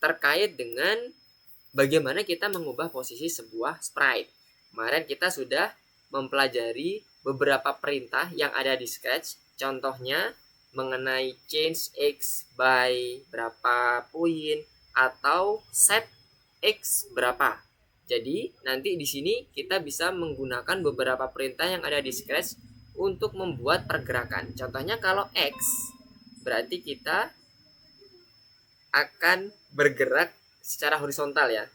terkait dengan bagaimana kita mengubah posisi sebuah sprite. Kemarin kita sudah mempelajari beberapa perintah yang ada di Scratch. Contohnya mengenai change x by berapa poin atau set x berapa. Jadi nanti di sini kita bisa menggunakan beberapa perintah yang ada di Scratch untuk membuat pergerakan. Contohnya kalau x berarti kita akan bergerak secara horizontal ya.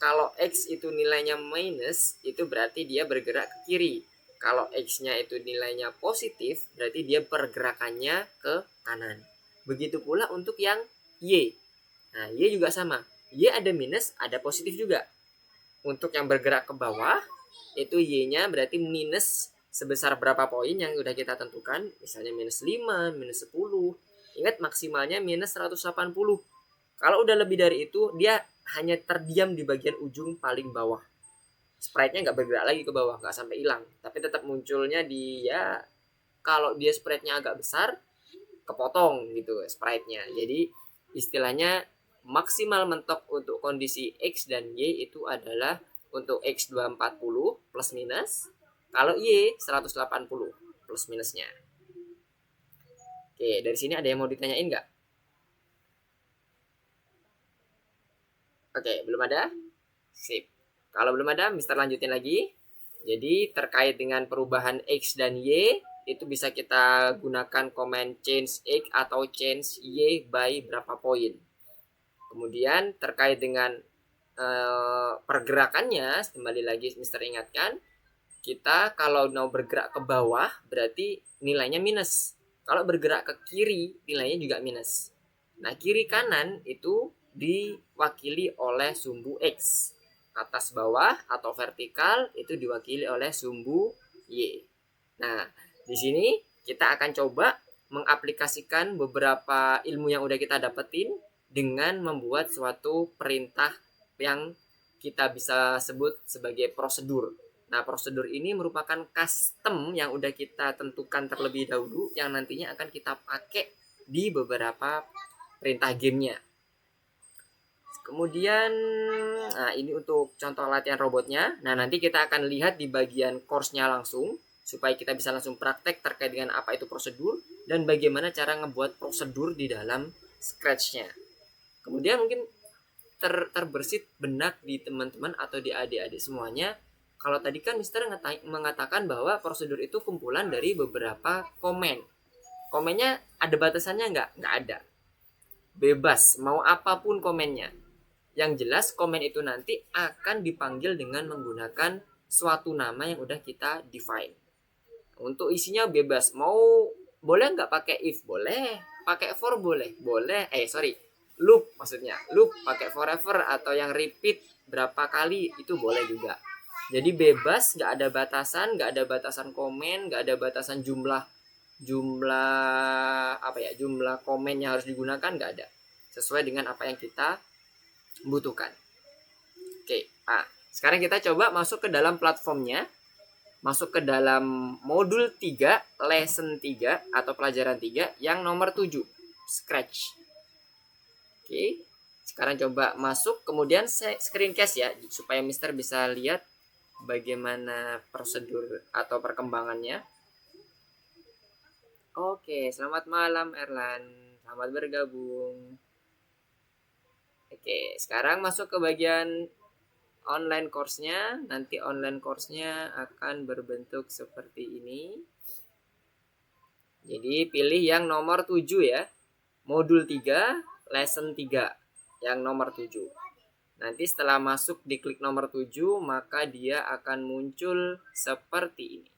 Kalau x itu nilainya minus, itu berarti dia bergerak ke kiri. Kalau x-nya itu nilainya positif, berarti dia pergerakannya ke kanan. Begitu pula untuk yang y. Nah, y juga sama. Y ada minus, ada positif juga. Untuk yang bergerak ke bawah, itu y-nya berarti minus sebesar berapa poin yang udah kita tentukan. Misalnya minus 5, minus 10. Ingat maksimalnya minus 180. Kalau udah lebih dari itu, dia hanya terdiam di bagian ujung paling bawah. Sprite-nya nggak bergerak lagi ke bawah, nggak sampai hilang. Tapi tetap munculnya di ya, kalau dia sprite-nya agak besar, kepotong gitu sprite-nya. Jadi istilahnya maksimal mentok untuk kondisi X dan Y itu adalah untuk X 240 plus minus, kalau Y 180 plus minusnya. Oke, dari sini ada yang mau ditanyain nggak? Oke, belum ada? Sip. Kalau belum ada, Mister lanjutin lagi. Jadi terkait dengan perubahan X dan Y, itu bisa kita gunakan command change X atau change Y by berapa poin. Kemudian terkait dengan pergerakannya, kembali lagi Mister ingatkan, kita kalau mau bergerak ke bawah berarti nilainya minus. Kalau bergerak ke kiri, nilainya juga minus. Nah, kiri kanan itu diwakili oleh sumbu X. Atas bawah atau vertikal itu diwakili oleh sumbu Y. Nah, di sini kita akan coba mengaplikasikan beberapa ilmu yang udah kita dapetin dengan membuat suatu perintah yang kita bisa sebut sebagai prosedur. Nah, prosedur ini merupakan custom yang udah kita tentukan terlebih dahulu yang nantinya akan kita pakai di beberapa perintah gamenya. Kemudian, nah ini untuk contoh latihan robotnya. Nah, nanti kita akan lihat di bagian course-nya langsung, supaya kita bisa langsung praktek terkait dengan apa itu prosedur, dan bagaimana cara ngebuat prosedur di dalam Scratch-nya. Kemudian mungkin terbersit benak di teman-teman atau di adik-adik semuanya. Kalau tadi kan Mister mengatakan bahwa prosedur itu kumpulan dari beberapa komen. Komennya ada batasannya nggak? Nggak ada. Bebas, mau apapun komennya. Yang jelas komen itu nanti akan dipanggil dengan menggunakan suatu nama yang udah kita define. Untuk isinya bebas, mau boleh nggak pakai if? Boleh. Pakai for boleh? Boleh. Loop maksudnya. Loop pakai forever atau yang repeat berapa kali itu boleh juga. Jadi bebas, nggak ada batasan, nggak ada batasan komen, nggak ada batasan jumlah jumlah komen yang harus digunakan, nggak ada. Sesuai dengan apa yang kita butuhkan. Oke, nah sekarang kita coba masuk ke dalam platformnya, masuk ke dalam modul 3, lesson 3 atau pelajaran 3 yang nomor 7, Scratch. Oke, sekarang coba masuk, kemudian screencast ya, supaya Mister bisa lihat bagaimana prosedur atau perkembangannya. Oke, selamat malam Erlan, selamat bergabung. Oke, sekarang masuk ke bagian online course-nya. Nanti online course-nya akan berbentuk seperti ini. Jadi pilih yang nomor 7 ya. Modul 3, lesson 3. Yang nomor 7. Nanti setelah masuk diklik nomor 7, maka dia akan muncul seperti ini.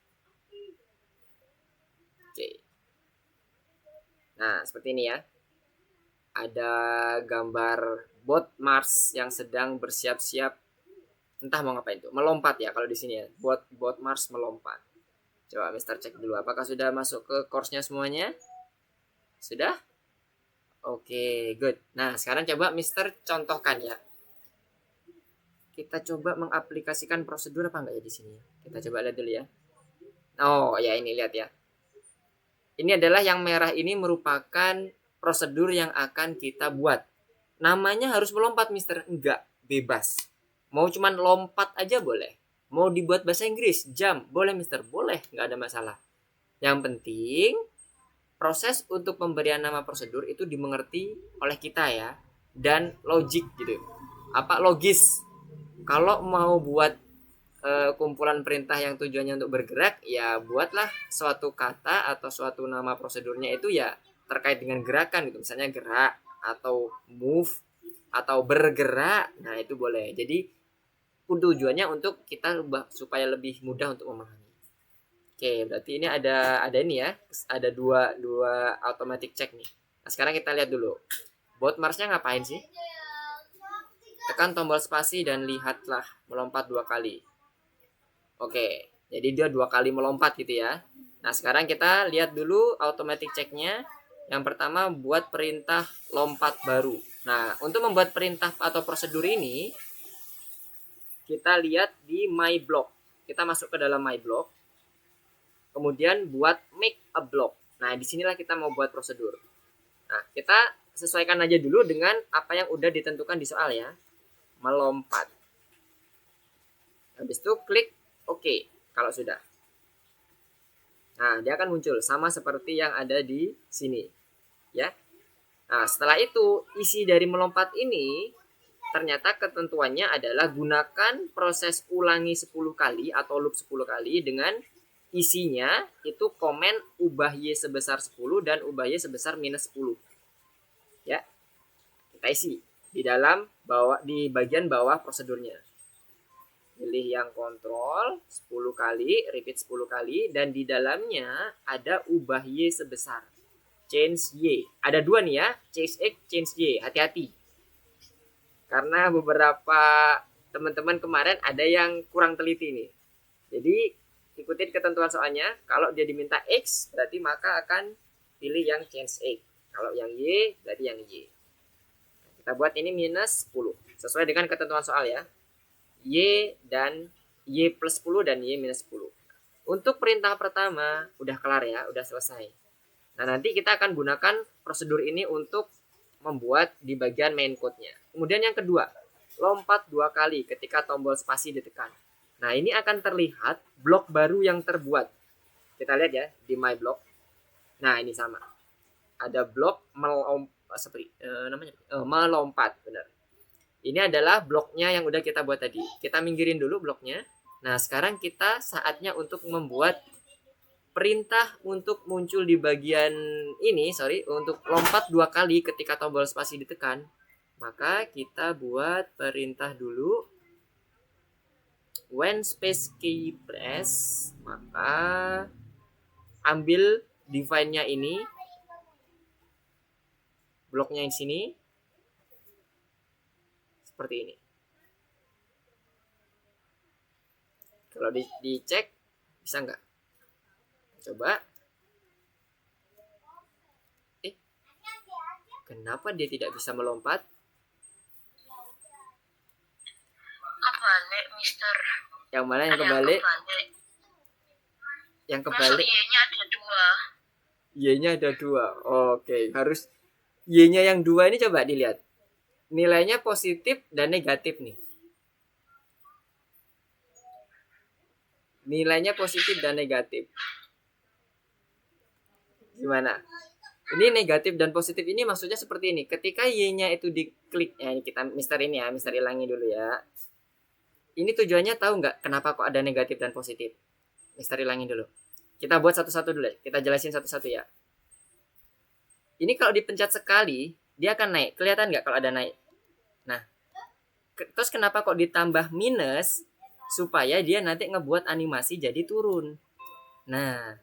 Oke. Nah, seperti ini ya. Ada gambar bot Mars yang sedang bersiap-siap, entah mau ngapain tuh, melompat ya kalau di sini ya, bot Mars melompat. Coba Mister cek dulu apakah sudah masuk ke course-nya semuanya. Sudah? Oke, good. Nah, sekarang coba Mister contohkan ya. Kita coba mengaplikasikan prosedur apa enggak ya di sini. Kita coba lihat dulu ya. Oh, ya ini lihat ya. Ini adalah yang merah ini merupakan prosedur yang akan kita buat. namanya harus melompat Mister. Enggak, bebas. Mau cuman lompat aja boleh. Mau dibuat bahasa Inggris, jump, boleh Mister, boleh, nggak ada masalah. Yang penting proses untuk pemberian nama prosedur itu dimengerti oleh kita ya, dan logik gitu. Apa logis. Kalau mau buat kumpulan perintah yang tujuannya untuk bergerak, ya buatlah suatu kata atau suatu nama prosedurnya itu ya terkait dengan gerakan gitu. Misalnya gerak atau move atau bergerak. Nah, itu boleh. Jadi tujuannya untuk kita supaya lebih mudah untuk memahami. Oke, berarti ini ada ini ya. Ada dua automatic check nih. Nah, sekarang kita lihat dulu. Bot Marsnya ngapain sih? Tekan tombol spasi dan lihatlah melompat 2 kali. Oke, jadi dia 2 kali melompat gitu ya. Nah, sekarang kita lihat dulu automatic checknya. Yang pertama, buat perintah lompat baru. Nah, untuk membuat perintah atau prosedur ini, kita lihat di my block. Kita masuk ke dalam my block. Kemudian buat make a block. Nah, disinilah kita mau buat prosedur. Nah, kita sesuaikan aja dulu dengan apa yang udah ditentukan di soal ya. Melompat. Habis itu klik OK kalau sudah. Nah, dia akan muncul sama seperti yang ada di sini. Ya. Nah, setelah itu isi dari melompat ini ternyata ketentuannya adalah gunakan proses ulangi 10 kali atau loop 10 kali dengan isinya itu komen ubah Y sebesar 10 dan ubah Y sebesar minus 10. Ya. Kita isi di dalam di bagian bawah prosedurnya. Pilih yang kontrol 10 kali, repeat 10 kali, dan di dalamnya ada ubah Y sebesar. Change Y. Ada 2 nih ya, change X, change Y. Hati-hati. Karena beberapa teman-teman kemarin ada yang kurang teliti nih. Jadi ikutin ketentuan soalnya. Kalau dia diminta X, berarti maka akan pilih yang change X. Kalau yang Y, berarti yang Y. Kita buat ini minus 10. Sesuai dengan ketentuan soal ya. Y dan Y plus 10 dan Y minus 10. Untuk perintah pertama udah kelar ya, udah selesai. Nah, nanti kita akan gunakan prosedur ini untuk membuat di bagian main code-nya. Kemudian yang kedua, lompat 2 kali ketika tombol spasi ditekan. Nah, ini akan terlihat blok baru yang terbuat. Kita lihat ya di my block. Nah, ini sama. Ada blok melompat, benar. Ini adalah bloknya yang udah kita buat tadi. Kita minggirin dulu bloknya. Nah, sekarang kita saatnya untuk membuat perintah untuk muncul di bagian ini, untuk lompat 2 kali ketika tombol spasi ditekan. Maka kita buat perintah dulu. When space key press, maka ambil define-nya ini, bloknya di sini. Seperti ini. Kalau dicek bisa nggak? Coba. Kenapa dia tidak bisa melompat? Kebalik, Mister. Yang mana yang kebalik? Yang kebalik. Y-nya ada 2. Y-nya ada 2. Oke, harus Y-nya yang 2 ini coba dilihat. Nilainya positif dan negatif nih. Nilainya positif dan negatif. Gimana? Ini negatif dan positif ini maksudnya seperti ini. Ketika Y-nya itu diklik, ya ini kita Mister ini ya, Mister ilangi dulu ya. Ini tujuannya tahu nggak kenapa kok ada negatif dan positif? Mister ilangin dulu. Kita buat satu-satu dulu ya. Kita jelasin satu-satu ya. Ini kalau dipencet sekali, dia akan naik. Kelihatan nggak kalau ada naik? Nah, terus kenapa kok ditambah minus? Supaya dia nanti ngebuat animasi jadi turun. Nah,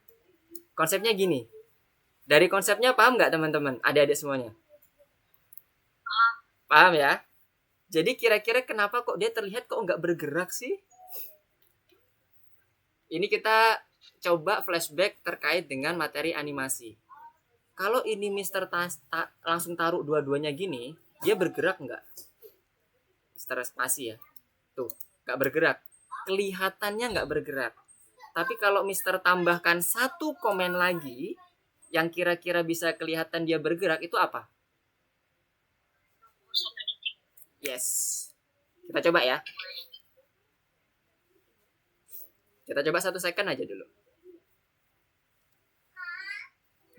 konsepnya gini. Dari konsepnya paham nggak teman-teman? Adik-adik semuanya? Paham ya? Jadi kira-kira kenapa kok dia terlihat kok nggak bergerak sih? Ini kita coba flashback terkait dengan materi animasi. Kalau ini Mister langsung taruh dua-duanya gini, dia bergerak nggak? Mister spasi ya. Tuh, nggak bergerak. Kelihatannya nggak bergerak. Tapi kalau Mister tambahkan satu komen lagi, yang kira-kira bisa kelihatan dia bergerak, itu apa? Yes. Kita coba ya. Kita coba 1 second aja dulu.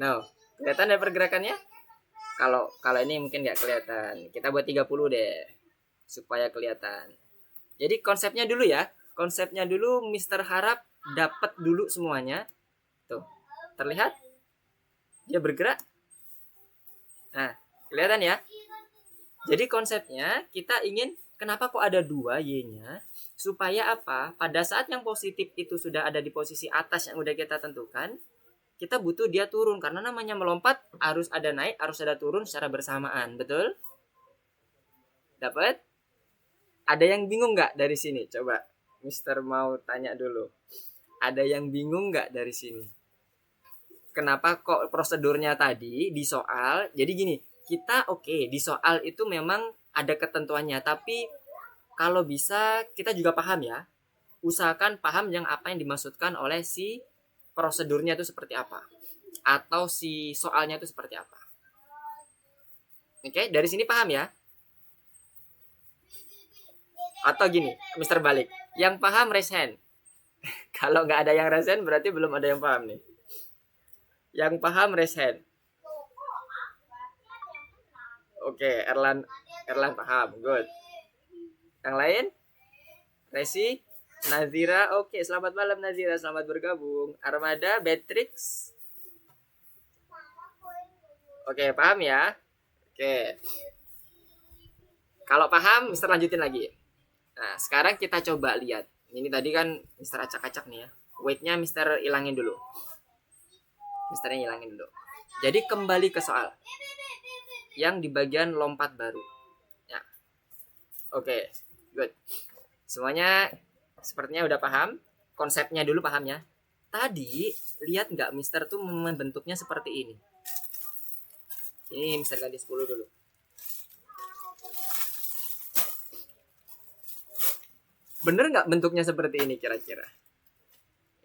Nah, kelihatan ya pergerakannya? Kalau ini mungkin nggak kelihatan. Kita buat 30 deh. Supaya kelihatan. Jadi konsepnya dulu ya. Konsepnya dulu Mister harap dapat dulu semuanya. Tuh. Terlihat? Dia bergerak. Nah, kelihatan ya? Jadi konsepnya kita ingin kenapa kok ada 2 Y-nya? Supaya apa? Pada saat yang positif itu sudah ada di posisi atas yang udah kita tentukan, kita butuh dia turun. Karena namanya melompat harus ada naik, harus ada turun secara bersamaan. Betul? Dapat? Ada yang bingung nggak dari sini? Coba Mister mau tanya dulu. Ada yang bingung nggak dari sini? Kenapa kok prosedurnya tadi di soal? Jadi gini, kita di soal itu memang ada ketentuannya. Tapi kalau bisa kita juga paham ya. Usahakan paham apa yang dimaksudkan oleh si prosedurnya itu seperti apa. Atau si soalnya itu seperti apa. Oke, dari sini paham ya? Atau gini, Mister balik. Yang paham raise hand. Kalau nggak ada yang raise hand berarti belum ada yang paham nih. Yang paham raise hand. Oke, Erlan paham. Good. Yang lain? Resi? Nazira? Oke, selamat malam Nazira. Selamat bergabung. Armada? Beatrix? Oke, paham ya? Oke. Kalau paham, Mister lanjutin lagi. Nah, sekarang kita coba lihat. Ini tadi kan Mister acak-acak nih ya. Weight-nya Mister hilangin dulu. Misternya hilangin dulu. Jadi kembali ke soal. Yang di bagian lompat baru. Ya. Oke, good. Semuanya sepertinya udah paham. Konsepnya dulu paham ya. Tadi lihat nggak Mister tuh membentuknya seperti ini. Ini Mister ganti 10 dulu. Bener nggak bentuknya seperti ini kira-kira?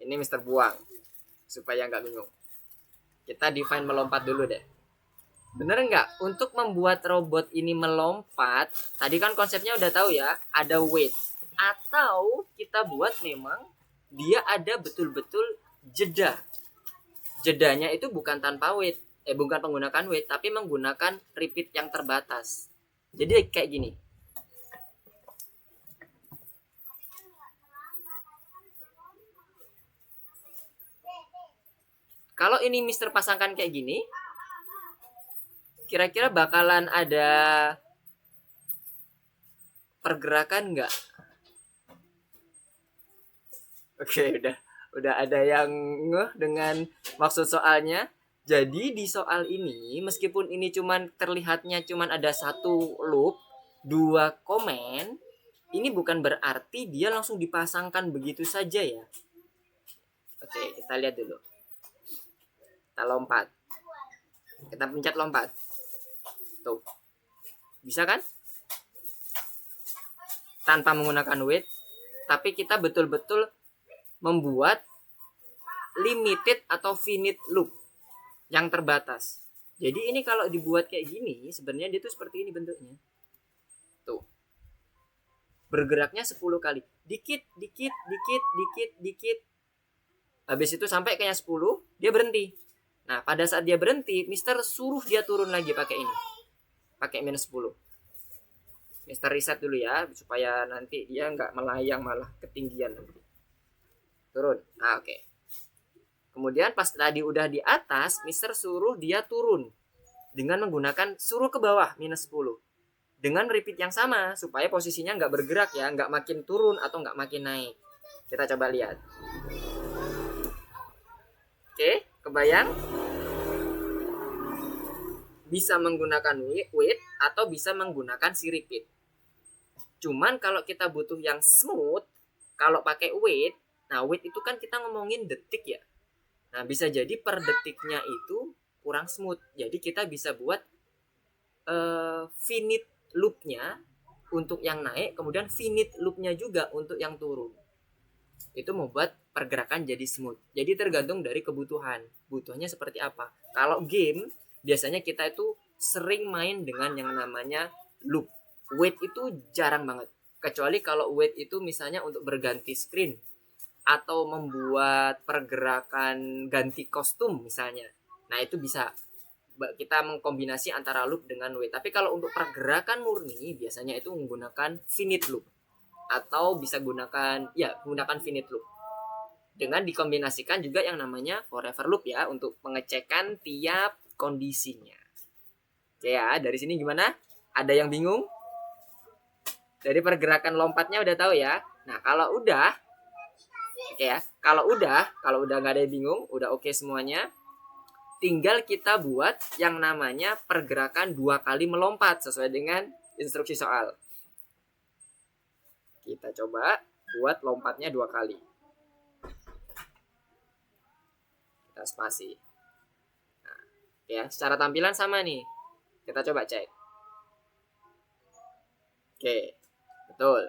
Ini Mister buang. Supaya nggak bingung. Kita define melompat dulu deh. Bener nggak? Untuk membuat robot ini melompat, tadi kan konsepnya udah tahu ya, ada weight. Atau kita buat memang dia ada betul-betul jeda. Jedanya itu bukan tanpa weight, bukan menggunakan weight, tapi menggunakan repeat yang terbatas. Jadi kayak gini. Kalau ini Mister pasangkan kayak gini, kira-kira bakalan ada pergerakan nggak? Oke, udah ada yang ngeh dengan maksud soalnya. Jadi di soal ini, meskipun ini terlihatnya ada 1 loop, 2 komen, ini bukan berarti dia langsung dipasangkan begitu saja ya. Oke, kita lihat dulu. Kita lompat. Kita pencet lompat. Tuh. Bisa kan? Tanpa menggunakan weight, tapi kita betul-betul membuat limited atau finite loop yang terbatas. Jadi ini kalau dibuat kayak gini, sebenarnya dia tuh seperti ini bentuknya. Tuh. Bergeraknya 10 kali. Dikit. Habis itu sampai kayaknya 10, dia berhenti. Nah, pada saat dia berhenti, Mister suruh dia turun lagi pakai ini. Pakai minus 10. Mister reset dulu ya, supaya nanti dia nggak melayang malah ketinggian nanti. Turun. Nah, oke. Kemudian pas tadi udah di atas, Mister suruh dia turun. Dengan menggunakan suruh ke bawah, minus 10. Dengan repeat yang sama, supaya posisinya nggak bergerak ya, nggak makin turun atau nggak makin naik. Kita coba lihat. Oke, kebayang? Bisa menggunakan weight atau bisa menggunakan si repeat. Cuman kalau kita butuh yang smooth, kalau pakai weight, nah weight itu kan kita ngomongin detik ya. Nah bisa jadi per detiknya itu kurang smooth. Jadi kita bisa buat finite loopnya untuk yang naik, kemudian finite loopnya juga untuk yang turun. Itu membuat pergerakan jadi smooth. Jadi tergantung dari kebutuhan. Butuhnya seperti apa. Kalau game, biasanya kita itu sering main dengan yang namanya loop. wait itu jarang banget. Kecuali kalau wait itu misalnya untuk berganti screen atau membuat pergerakan ganti kostum misalnya. Nah, itu bisa kita mengkombinasi antara loop dengan wait. Tapi kalau untuk pergerakan murni biasanya itu menggunakan finite loop atau bisa gunakan finite loop. Dengan dikombinasikan juga yang namanya forever loop ya untuk pengecekan tiap kondisinya. Oke ya, dari sini gimana? Ada yang bingung? Dari pergerakan lompatnya udah tahu ya. Nah, kalau udah oke ya, kalau udah nggak ada yang bingung, udah oke semuanya, tinggal kita buat yang namanya pergerakan 2 kali melompat sesuai dengan instruksi soal. Kita coba buat lompatnya 2 kali. Kita spasi. Nah, ya, secara tampilan sama nih. Kita coba cek. Oke, betul.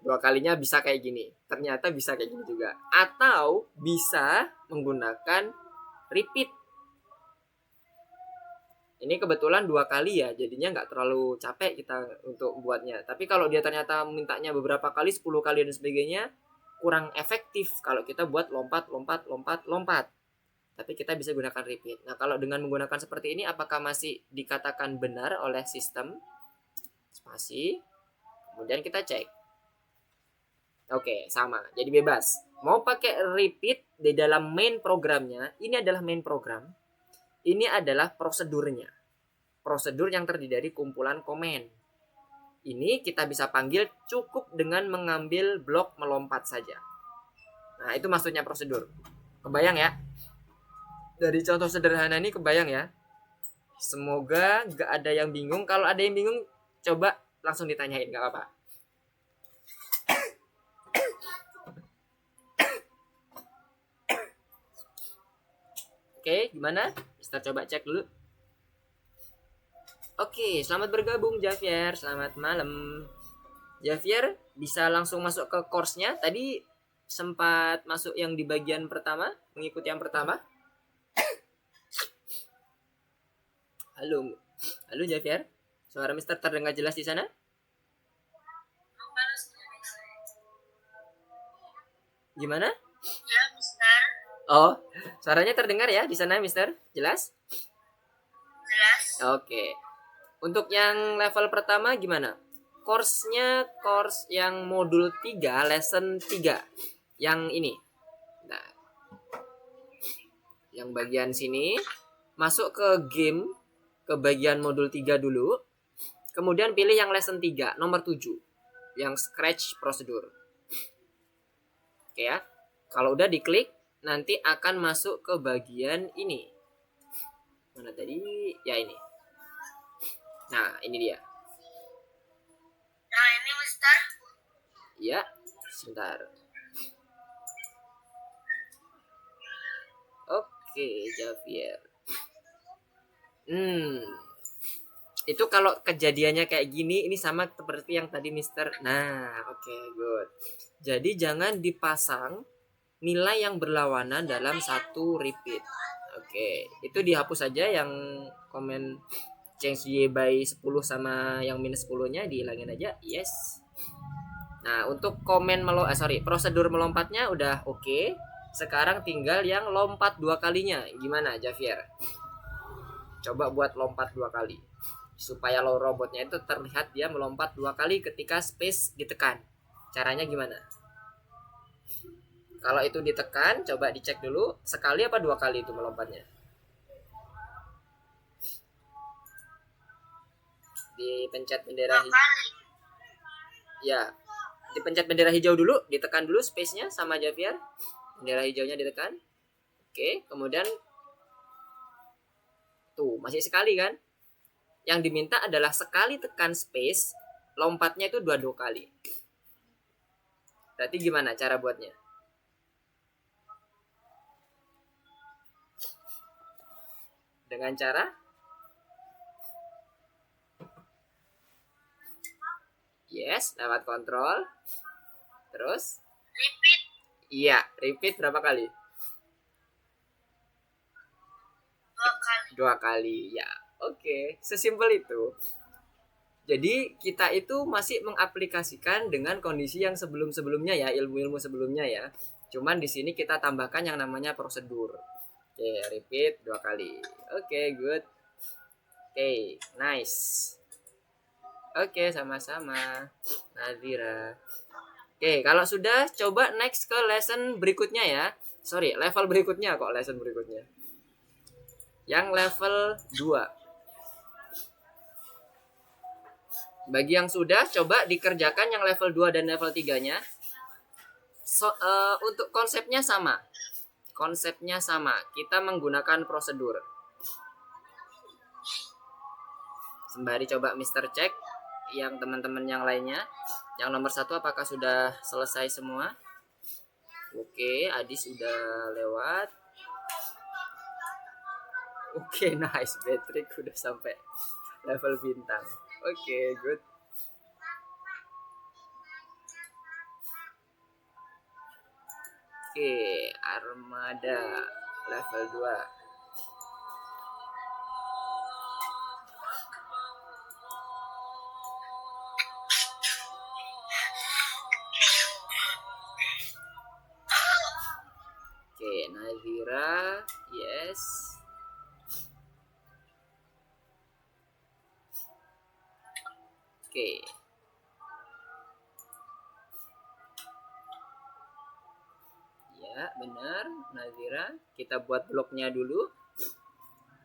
2 kalinya bisa kayak gini. Ternyata bisa kayak gini juga. Atau bisa menggunakan repeat. Ini kebetulan 2 kali ya, jadinya nggak terlalu capek kita untuk buatnya. Tapi kalau dia ternyata mintanya beberapa kali, 10 kali dan sebagainya, kurang efektif kalau kita buat lompat. Tapi kita bisa gunakan repeat. Nah, kalau dengan menggunakan seperti ini, apakah masih dikatakan benar oleh sistem? Spasi. Kemudian kita cek. Oke, sama. Jadi bebas. Mau pakai repeat di dalam main programnya, ini adalah main program. Ini adalah prosedurnya. Prosedur yang terdiri dari kumpulan komen. Ini kita bisa panggil cukup dengan mengambil blok melompat saja. Nah, itu maksudnya prosedur. Kebayang ya? Dari contoh sederhana ini kebayang ya? Semoga gak ada yang bingung. Kalau ada yang bingung, coba langsung ditanyain, gak apa-apa. Oke, gimana? Kita coba cek dulu. Oke, selamat bergabung Javier. Selamat malam. Javier, bisa langsung masuk ke course-nya. Tadi sempat masuk yang di bagian pertama, mengikuti yang pertama. Halo. Halo Javier. Suara Mister terdengar jelas di sana? Gimana? Ya, Mister. Oh, suaranya terdengar ya di sana, Mister? Jelas? Jelas. Oke. Untuk yang level pertama gimana? Course-nya course yang modul 3, lesson 3. Yang ini. Nah, yang bagian sini masuk ke game, ke bagian modul 3 dulu. Kemudian pilih yang lesson 3, nomor 7. Yang scratch prosedur. Oke ya. Kalau udah diklik, nanti akan masuk ke bagian ini. Mana tadi? Ya ini. Nah, ini dia. Nah, ini Mister. Ya, sebentar. Oke, Javier. Itu kalau kejadiannya kayak gini, ini sama seperti yang tadi Mister. Nah, oke, good. Jadi jangan dipasang nilai yang berlawanan dalam satu repeat. Oke, itu dihapus saja yang komen change y by 10 sama yang minus 10-nya dihilangin aja. Yes. Nah, untuk prosedur melompatnya udah oke. Sekarang tinggal yang lompat 2 kalinya. Gimana, Javier? Coba buat lompat 2 kali. Supaya robotnya itu terlihat dia melompat 2 kali ketika space ditekan. Caranya gimana? Kalau itu ditekan, coba dicek dulu sekali apa 2 kali itu melompatnya. Dipencet bendera hijau. Ya, dipencet bendera hijau dulu, ditekan dulu space-nya sama Javier. Bendera hijaunya ditekan. Oke, kemudian tuh, masih sekali kan? Yang diminta adalah sekali tekan space, lompatnya itu 2 kali. Berarti gimana cara buatnya? Dengan cara yes, lewat kontrol. Terus Repeat. iya, repeat berapa kali? 2 kali. 2 kali. Ya, Oke, sesimpel itu. Jadi kita itu masih mengaplikasikan dengan kondisi yang sebelum-sebelumnya ya, ilmu-ilmu sebelumnya ya. Cuman di sini kita tambahkan yang namanya prosedur. Oke, repeat 2 kali. Oke, good. Oke, nice. Oke, sama-sama, Nadira. Oke, kalau sudah, coba next ke lesson berikutnya ya. Sorry, level berikutnya kok, lesson berikutnya. Yang level 2. Bagi yang sudah, coba dikerjakan yang level 2 dan level 3-nya. Untuk konsepnya sama. Konsepnya sama. Kita menggunakan prosedur. Sembari coba Mister cek yang teman-teman yang lainnya. Yang nomor 1 apakah sudah selesai semua? Oke, Adis sudah lewat. Oke, nice. Patrick udah sampai level bintang. Oke, good. Oke, armada level 2. Oke, Nazira, yes. Oke. Ya, benar, Nazira. Kita buat bloknya dulu.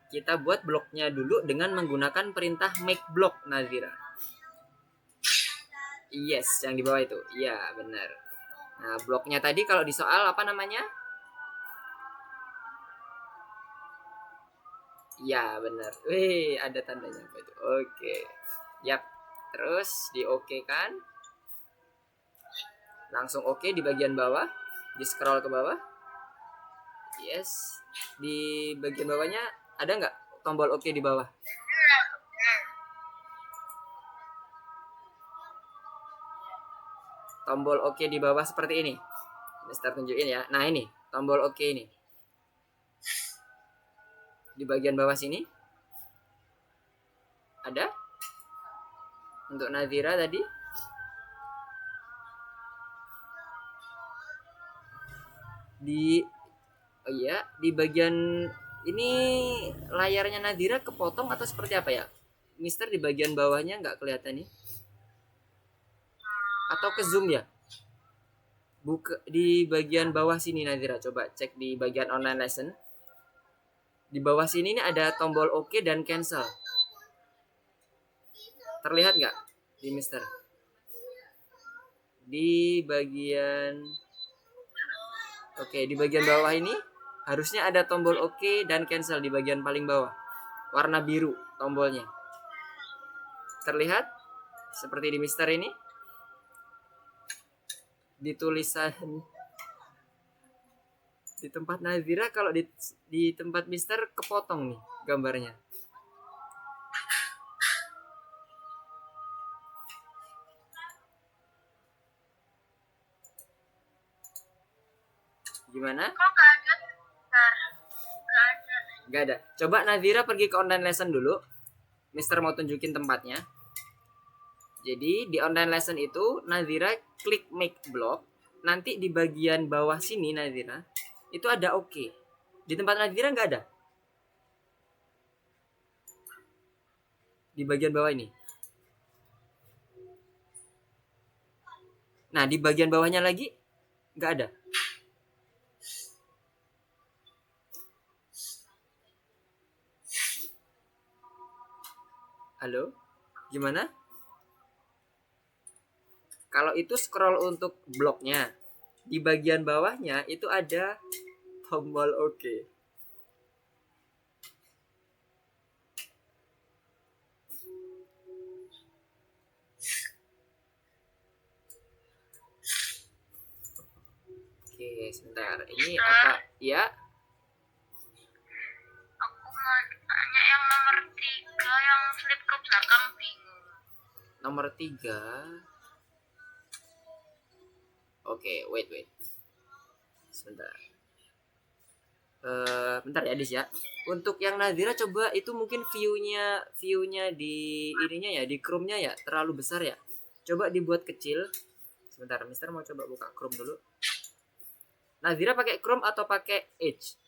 Kita buat bloknya dulu dengan menggunakan perintah make block, Nazira. Yes, yang di bawah itu. Iya, benar. Nah, bloknya tadi kalau di soal apa namanya? Iya, benar. Wih, ada tandanya apa itu? Oke. Yap. Terus di oke kan? Langsung oke di bagian bawah. Di scroll ke bawah. Yes. Di bagian bawahnya ada nggak tombol oke di bawah? Tombol oke di bawah seperti ini. Mister tunjukin ya. Nah ini tombol oke ini. Di bagian bawah sini ada. Untuk Nazira tadi. Di oh iya, di bagian ini layarnya Nazira kepotong atau seperti apa ya? Mister di bagian bawahnya nggak kelihatan nih. Atau ke zoom ya? Buka di bagian bawah sini Nazira, coba cek di bagian online lesson. Di bawah sini ini ada tombol OK dan cancel. Terlihat nggak di Mister? Di bagian Oke, di bagian bawah ini harusnya ada tombol OK dan cancel di bagian paling bawah. Warna biru tombolnya. Terlihat seperti di Mister ini? Di tulisan di tempat Nazira, kalau di tempat Mister kepotong nih gambarnya. Gimana? Kok gak ada? Bentar. Gak ada. Gak ada. Coba Nazira pergi ke online lesson dulu. Mister mau tunjukin tempatnya. Jadi di online lesson itu Nazira klik make block. Nanti di bagian bawah sini Nazira itu ada OK. Di tempat Nazira nggak ada. Di bagian bawah ini. Nah di bagian bawahnya lagi nggak ada. Halo, gimana? Kalau itu scroll untuk bloknya, di bagian bawahnya itu ada tombol OK. Oke, sebentar. Ini apa? Ya. Aku mau tanya yang nomor 3 yang flip ke belakang bingung. Nomor 3. Oke, wait. Sebentar. Bentar ya Adis ya. Untuk yang Nazira coba itu mungkin view-nya di ininya ya, di Chrome-nya ya terlalu besar ya. Coba dibuat kecil. Sebentar, Mister mau coba buka Chrome dulu. Nazira pakai Chrome atau pakai Edge?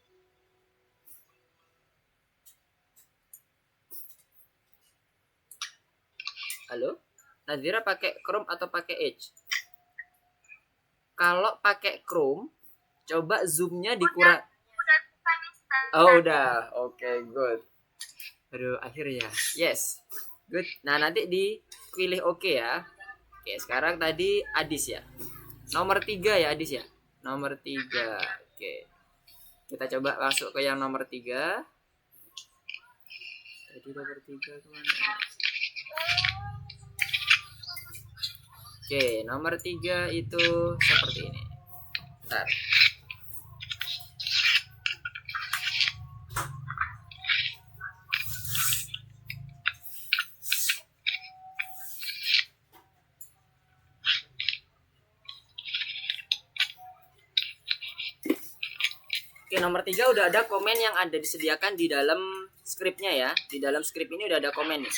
Halo? Nazira pakai Chrome atau pakai Edge? Kalau pakai Chrome, coba zoom-nya dikurang. Udah bisa Mister. Oh, udah. Oke, good. Aduh, akhirnya. Yes. Good. Nah, nanti dipilih oke ya. Oke, sekarang tadi Adis ya. Nomor 3 ya Adis ya. Nomor 3. Oke. Kita coba masuk ke yang nomor 3. Tadi nomor 3 kemana? Oke, nomor 3 itu seperti ini. Bentar. Oke, nomor 3 udah ada komen yang ada disediakan di dalam skripnya ya. Di dalam skrip ini udah ada komen nih.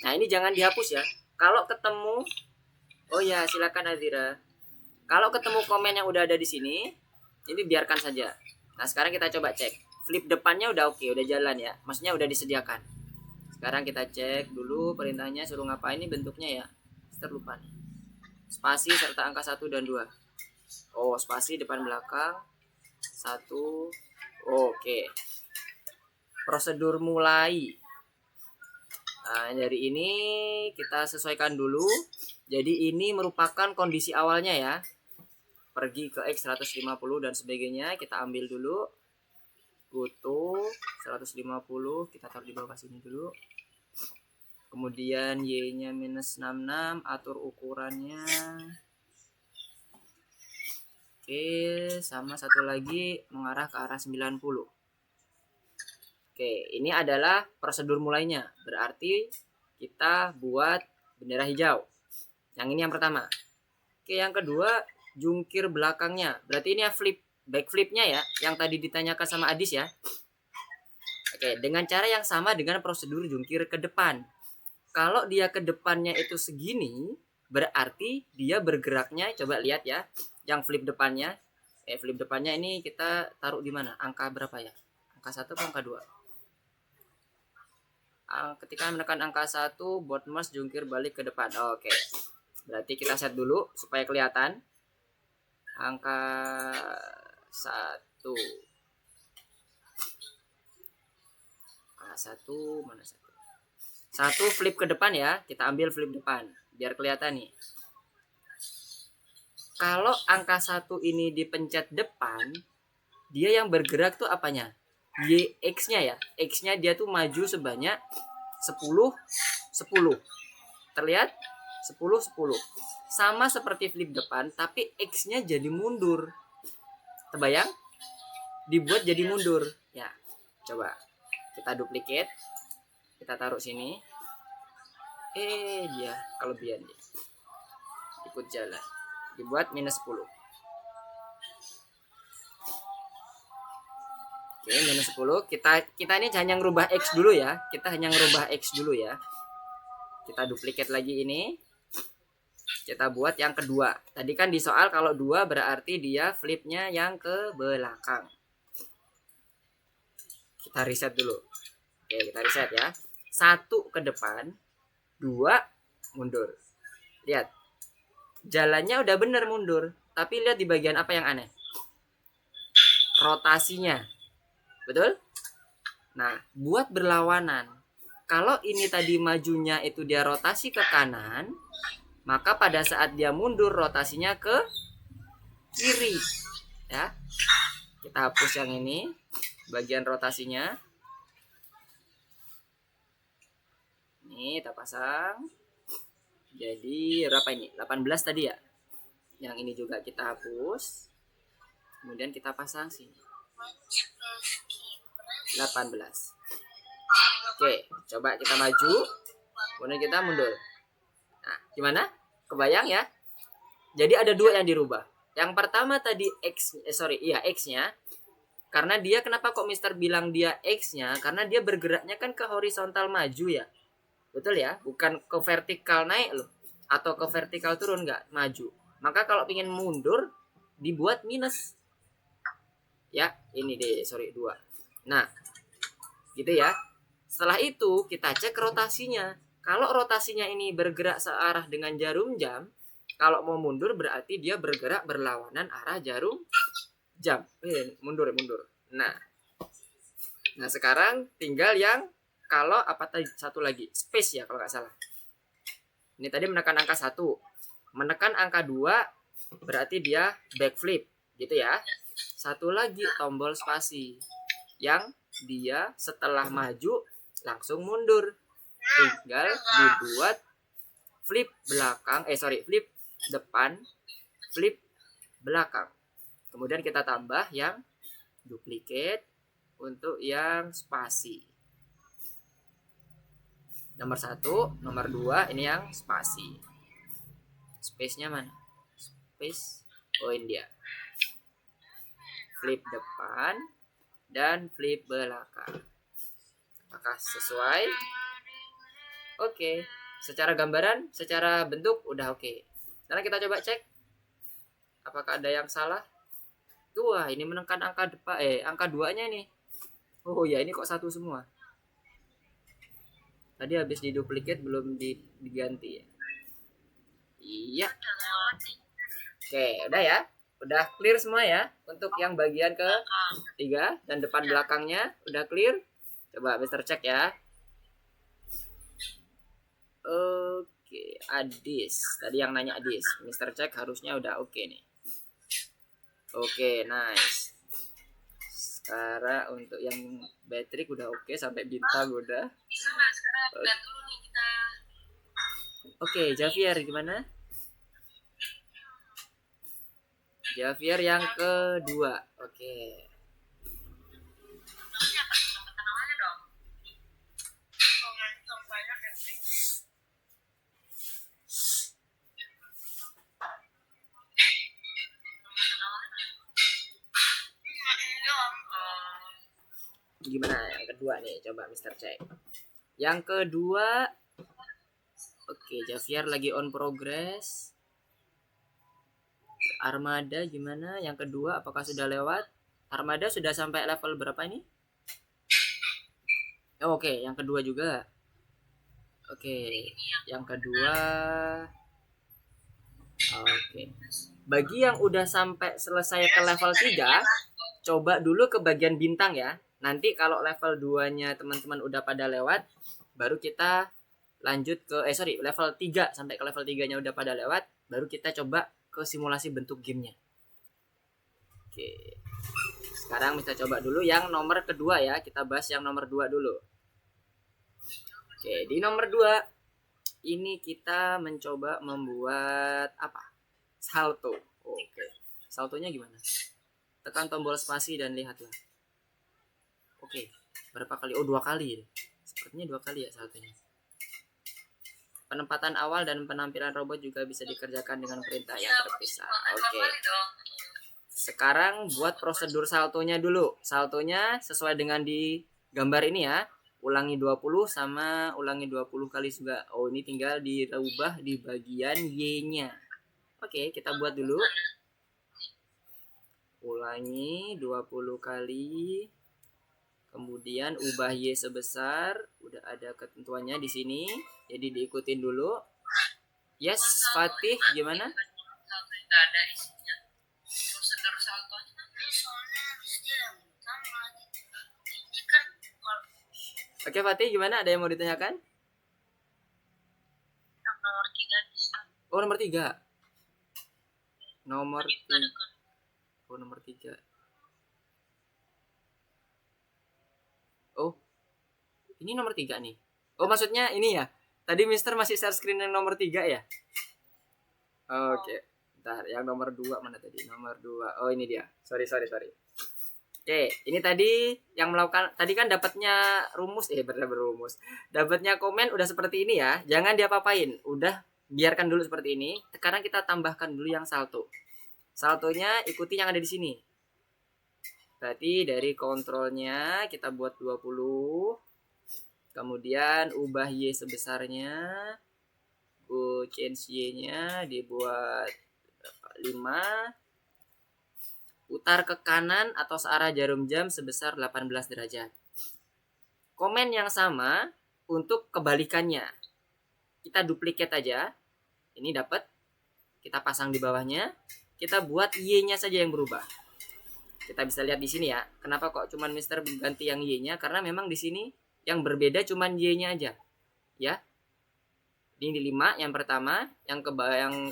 Nah, ini jangan dihapus ya. Kalau ketemu, oh ya silakan Nazira. Kalau ketemu komen yang udah ada di sini, ini biarkan saja. Nah, sekarang kita coba cek. Flip depannya udah oke, udah jalan ya. Maksudnya udah disediakan. Sekarang kita cek dulu perintahnya suruh ngapain ini bentuknya ya. Terlupa nih. Spasi serta angka 1 dan 2. Oh, spasi depan belakang. 1. Oke. Prosedur mulai. Nah, dari ini kita sesuaikan dulu. Jadi ini merupakan kondisi awalnya ya. Pergi ke X 150 dan sebagainya. Kita ambil dulu. Foto 150. Kita taruh di bawah sini dulu. Kemudian Y-nya minus 66. Atur ukurannya. Oke, sama satu lagi mengarah ke arah 90. Oke, ini adalah prosedur mulainya. Berarti kita buat bendera hijau. Yang ini yang pertama. Oke, yang kedua jungkir belakangnya. Berarti ini ya backflipnya ya, yang tadi ditanyakan sama Adis ya. Oke, dengan cara yang sama dengan prosedur jungkir ke depan. Kalau dia ke depannya itu segini, berarti dia bergeraknya, coba lihat ya. Yang flip depannya ini kita taruh di mana? Angka berapa ya? Angka 1 atau angka 2? Ketika menekan angka 1, bot mas jungkir balik ke depan. Oke. Berarti kita set dulu supaya kelihatan. Angka 1. Angka 1 mana 1? 1 flip ke depan ya. Kita ambil flip depan biar kelihatan nih. Kalau angka 1 ini dipencet depan, dia yang bergerak tuh apanya? X-nya ya. X-nya dia tuh maju sebanyak 10 10. Terlihat? 10 10. Sama seperti flip depan, tapi X-nya jadi mundur. Terbayang? Dibuat jadi mundur. Ya. Coba kita duplicate. Kita taruh sini. Dia kelebihan dia. Ikut jalan. Dibuat minus 10. Oke, minus 10. Kita ini hanya ngerubah X dulu ya. Kita hanya ngerubah X dulu ya. Kita duplicate lagi ini. Kita buat yang kedua. Tadi kan di soal kalau 2 berarti dia flipnya yang ke belakang. Kita reset dulu. Oke, kita reset ya. 1 ke depan, 2 mundur. Lihat. Jalannya udah bener mundur, tapi lihat di bagian apa yang aneh? Rotasinya. Betul? Nah, buat berlawanan. Kalau ini tadi majunya itu dia rotasi ke kanan, maka pada saat dia mundur rotasinya ke kiri. Ya. Kita hapus yang ini, bagian rotasinya. Ini kita pasang. Jadi berapa ini? 18 tadi ya. Yang ini juga kita hapus. Kemudian kita pasang sini. 18. Oke, coba kita maju. Kemudian kita mundur. Nah, gimana? Kebayang ya? Jadi ada 2 yang dirubah. Yang pertama tadi X-nya. Karena dia, kenapa kok Mister bilang dia X-nya? Karena dia bergeraknya kan ke horizontal maju ya. Betul ya? Bukan ke vertikal naik loh. Atau ke vertikal turun, nggak, maju. Maka kalau ingin mundur, dibuat minus. Ya, ini deh, sorry, 2. Nah, gitu ya. Setelah itu kita cek rotasinya. Kalau rotasinya ini bergerak searah dengan jarum jam, kalau mau mundur berarti dia bergerak berlawanan arah jarum jam. Mundur. Nah sekarang tinggal yang, kalau apa tadi satu lagi, space ya kalau nggak salah. Ini tadi menekan angka 1, menekan angka 2 berarti dia backflip gitu ya. Satu lagi tombol spasi yang dia setelah maju langsung mundur, tinggal dibuat flip belakang, flip depan, flip belakang. Kemudian kita tambah yang duplicate untuk yang spasi. Nomor 1, nomor 2 ini yang spasi. Space-nya mana? Space, oh ini dia. Flip depan dan flip belakang. Apakah sesuai? Oke. Secara gambaran, secara bentuk udah oke. Sekarang kita coba cek apakah ada yang salah. Wah, ini menekan angka depan, angka 2-nya nih. Oh ya, ini kok 1 semua. Tadi habis diduplicate belum diganti ya. Iya. Oke, udah ya. Udah clear semua ya. Untuk yang bagian ke 3 dan depan belakangnya udah clear. Coba Mister cek ya. Oke, Adis. Tadi yang nanya Adis. Mister cek harusnya udah oke nih. Oke, nice. Sekarang untuk yang battery udah oke, sampai bintang udah. Oke, Javier gimana? Javier yang kedua. Oke. Gimana yang kedua nih? Coba Mister cek. Yang kedua, oke, Javier lagi on progress. Armada gimana? Yang kedua, apakah sudah lewat? Armada sudah sampai level berapa ini? Oh, oke, yang kedua juga. Oke, yang kedua. Oke. Bagi yang udah sampai selesai ke level 3, coba dulu ke bagian bintang ya. Nanti kalau level 2-nya teman-teman udah pada lewat, baru kita lanjut ke level 3, sampai ke level 3-nya udah pada lewat, baru kita coba ke simulasi bentuk gamenya. Oke. Sekarang kita coba dulu yang nomor kedua ya. Kita bahas yang nomor 2 dulu. Oke, di nomor 2 ini kita mencoba membuat apa? Salto. Oke. Saltonya gimana? Tekan tombol spasi dan lihatlah. Oke. Berapa kali? Oh, 2 kali. Sepertinya 2 kali ya saltonya. Penempatan awal dan penampilan robot juga bisa dikerjakan dengan perintah yang terpisah. Oke. Sekarang buat prosedur saltonya dulu. Saltonya sesuai dengan di gambar ini ya. Ulangi 20 sama ulangi 20 kali juga. Oh, ini tinggal dirubah di bagian Y-nya. Oke, kita buat dulu. Ulangi 20 kali. Kemudian ubah Y sebesar, udah ada ketentuannya di sini. Jadi diikutin dulu. Yes, Fatih gimana? Tidak ada isinya. Prosedur saltonya soalnya harus sama. Ini kan Oke, Fatih gimana? Ada yang mau ditanyakan? nomor 3 bisa. Oh, nomor 3. Nomor 3. Oh, nomor 3. Oh, ini nomor 3 nih. Oh, maksudnya ini ya. Tadi Mister masih share screen yang nomor 3 ya? Oke. Bentar, yang nomor 2 mana tadi? Nomor 2. Oh, ini dia. Sorry. Oke, ini tadi yang melakukan, tadi kan dapatnya rumus, berumus. Dapatnya komen udah seperti ini ya. Jangan diapa-apain. Udah, biarkan dulu seperti ini. Sekarang kita tambahkan dulu yang salto. Saltonya ikuti yang ada di sini. Berarti dari kontrolnya kita buat 20. Kemudian ubah Y sebesarnya. Change Y-nya dibuat 5. Putar ke kanan atau searah jarum jam sebesar 18 derajat. Komen yang sama untuk kebalikannya. Kita duplicate aja. Ini dapat. Kita pasang di bawahnya. Kita buat Y-nya saja yang berubah. Kita bisa lihat di sini ya. Kenapa kok cuman Mister ganti yang Y-nya? Karena memang di sini yang berbeda cuman Y-nya aja. Ya. Ini di 5 yang pertama, yang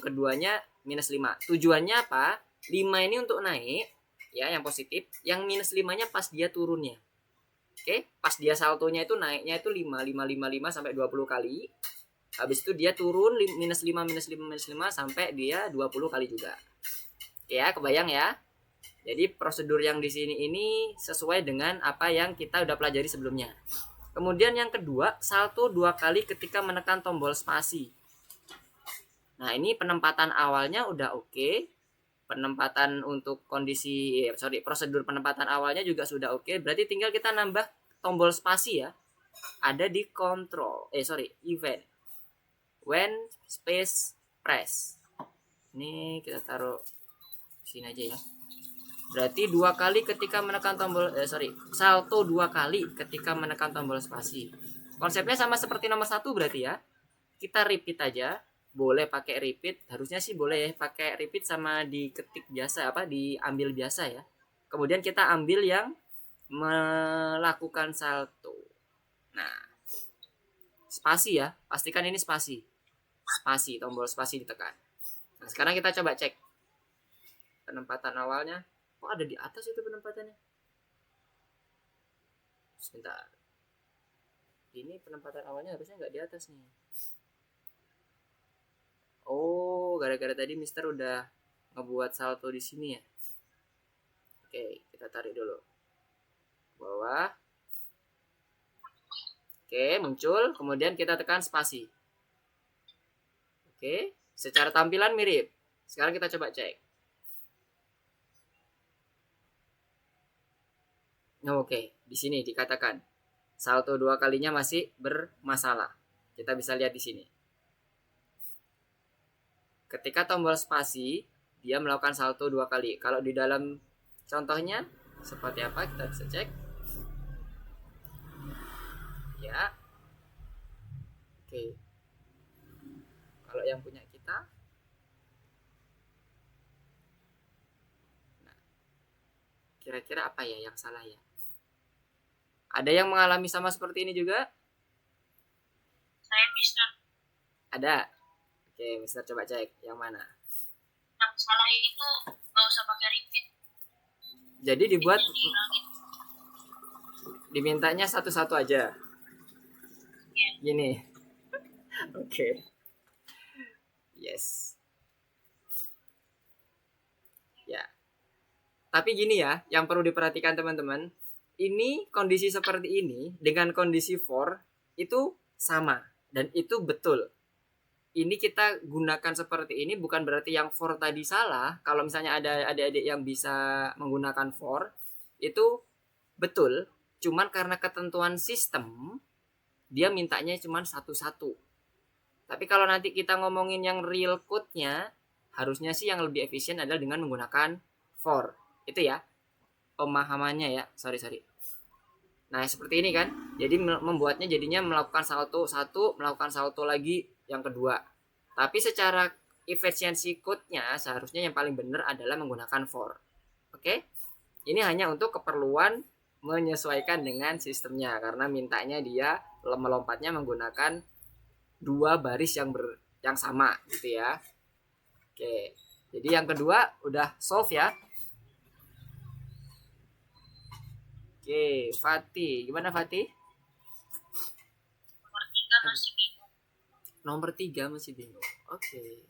keduanya minus 5. Tujuannya apa? 5 ini untuk naik, ya, yang positif. Yang minus 5-nya pas dia turunnya. Oke, pas dia saltonya itu naiknya itu 5 sampai 20 kali. Habis itu dia turun minus 5 sampai dia 20 kali juga. Oke ya, kebayang ya? Jadi prosedur yang di sini ini sesuai dengan apa yang kita udah pelajari sebelumnya. Kemudian yang kedua, salto 2 kali ketika menekan tombol spasi. Nah, ini penempatan awalnya udah oke. Penempatan untuk prosedur penempatan awalnya juga sudah oke. Berarti tinggal kita nambah tombol spasi ya. Ada di event. When space press. Ini kita taruh sini aja ya. Berarti 2 kali ketika menekan salto 2 kali ketika menekan tombol spasi. Konsepnya sama seperti nomor 1 berarti ya. Kita repeat aja. Boleh pakai repeat, harusnya sih boleh ya pakai repeat sama diketik biasa diambil biasa ya. Kemudian kita ambil yang melakukan salto. Nah, spasi ya, pastikan ini spasi. Spasi, tombol spasi ditekan. Nah, sekarang kita coba cek penempatan awalnya. Kok ada di atas itu penempatannya? Sebentar. Ini penempatan awalnya harusnya nggak di atas nih. Oh, gara-gara tadi Mister udah ngebuat salto di sini ya. Oke, kita tarik dulu. Bawah. Oke, muncul. Kemudian kita tekan spasi. Oke, secara tampilan mirip. Sekarang kita coba cek. Oke, di sini dikatakan salto 2 kalinya masih bermasalah. Kita bisa lihat di sini. Ketika tombol spasi, dia melakukan salto 2 kali. Kalau di dalam contohnya seperti apa kita bisa cek. Ya. Oke. Kalau yang punya kita. Nah, kira-kira apa ya yang salah ya? Ada yang mengalami sama seperti ini juga? Saya Mister. Ada. Oke, Mister coba cek yang mana. Yang salah itu nggak usah pakai repeat. Jadi dibuat dimintanya satu-satu aja. Gini. Oke. Yes. Ya. Tapi gini ya, yang perlu diperhatikan teman-teman. Ini kondisi seperti ini dengan kondisi for itu sama dan itu betul. Ini kita gunakan seperti ini bukan berarti yang for tadi salah. Kalau misalnya ada adik-adik yang bisa menggunakan for itu betul, cuman karena ketentuan sistem dia mintanya cuman satu-satu. Tapi kalau nanti kita ngomongin yang real code-nya, harusnya sih yang lebih efisien adalah dengan menggunakan for. Itu ya pemahamannya ya. Sorry. Nah, seperti ini kan. Jadi membuatnya jadinya melakukan salto satu, melakukan salto lagi yang kedua. Tapi secara efisiensi code-nya seharusnya yang paling benar adalah menggunakan for. Oke? Ini hanya untuk keperluan menyesuaikan dengan sistemnya karena mintanya dia melompatnya menggunakan 2 baris yang sama gitu ya. Oke. Jadi yang kedua udah solve ya. Oke, Fatih. Gimana Fatih? Nomor 3 masih bingung. Oke.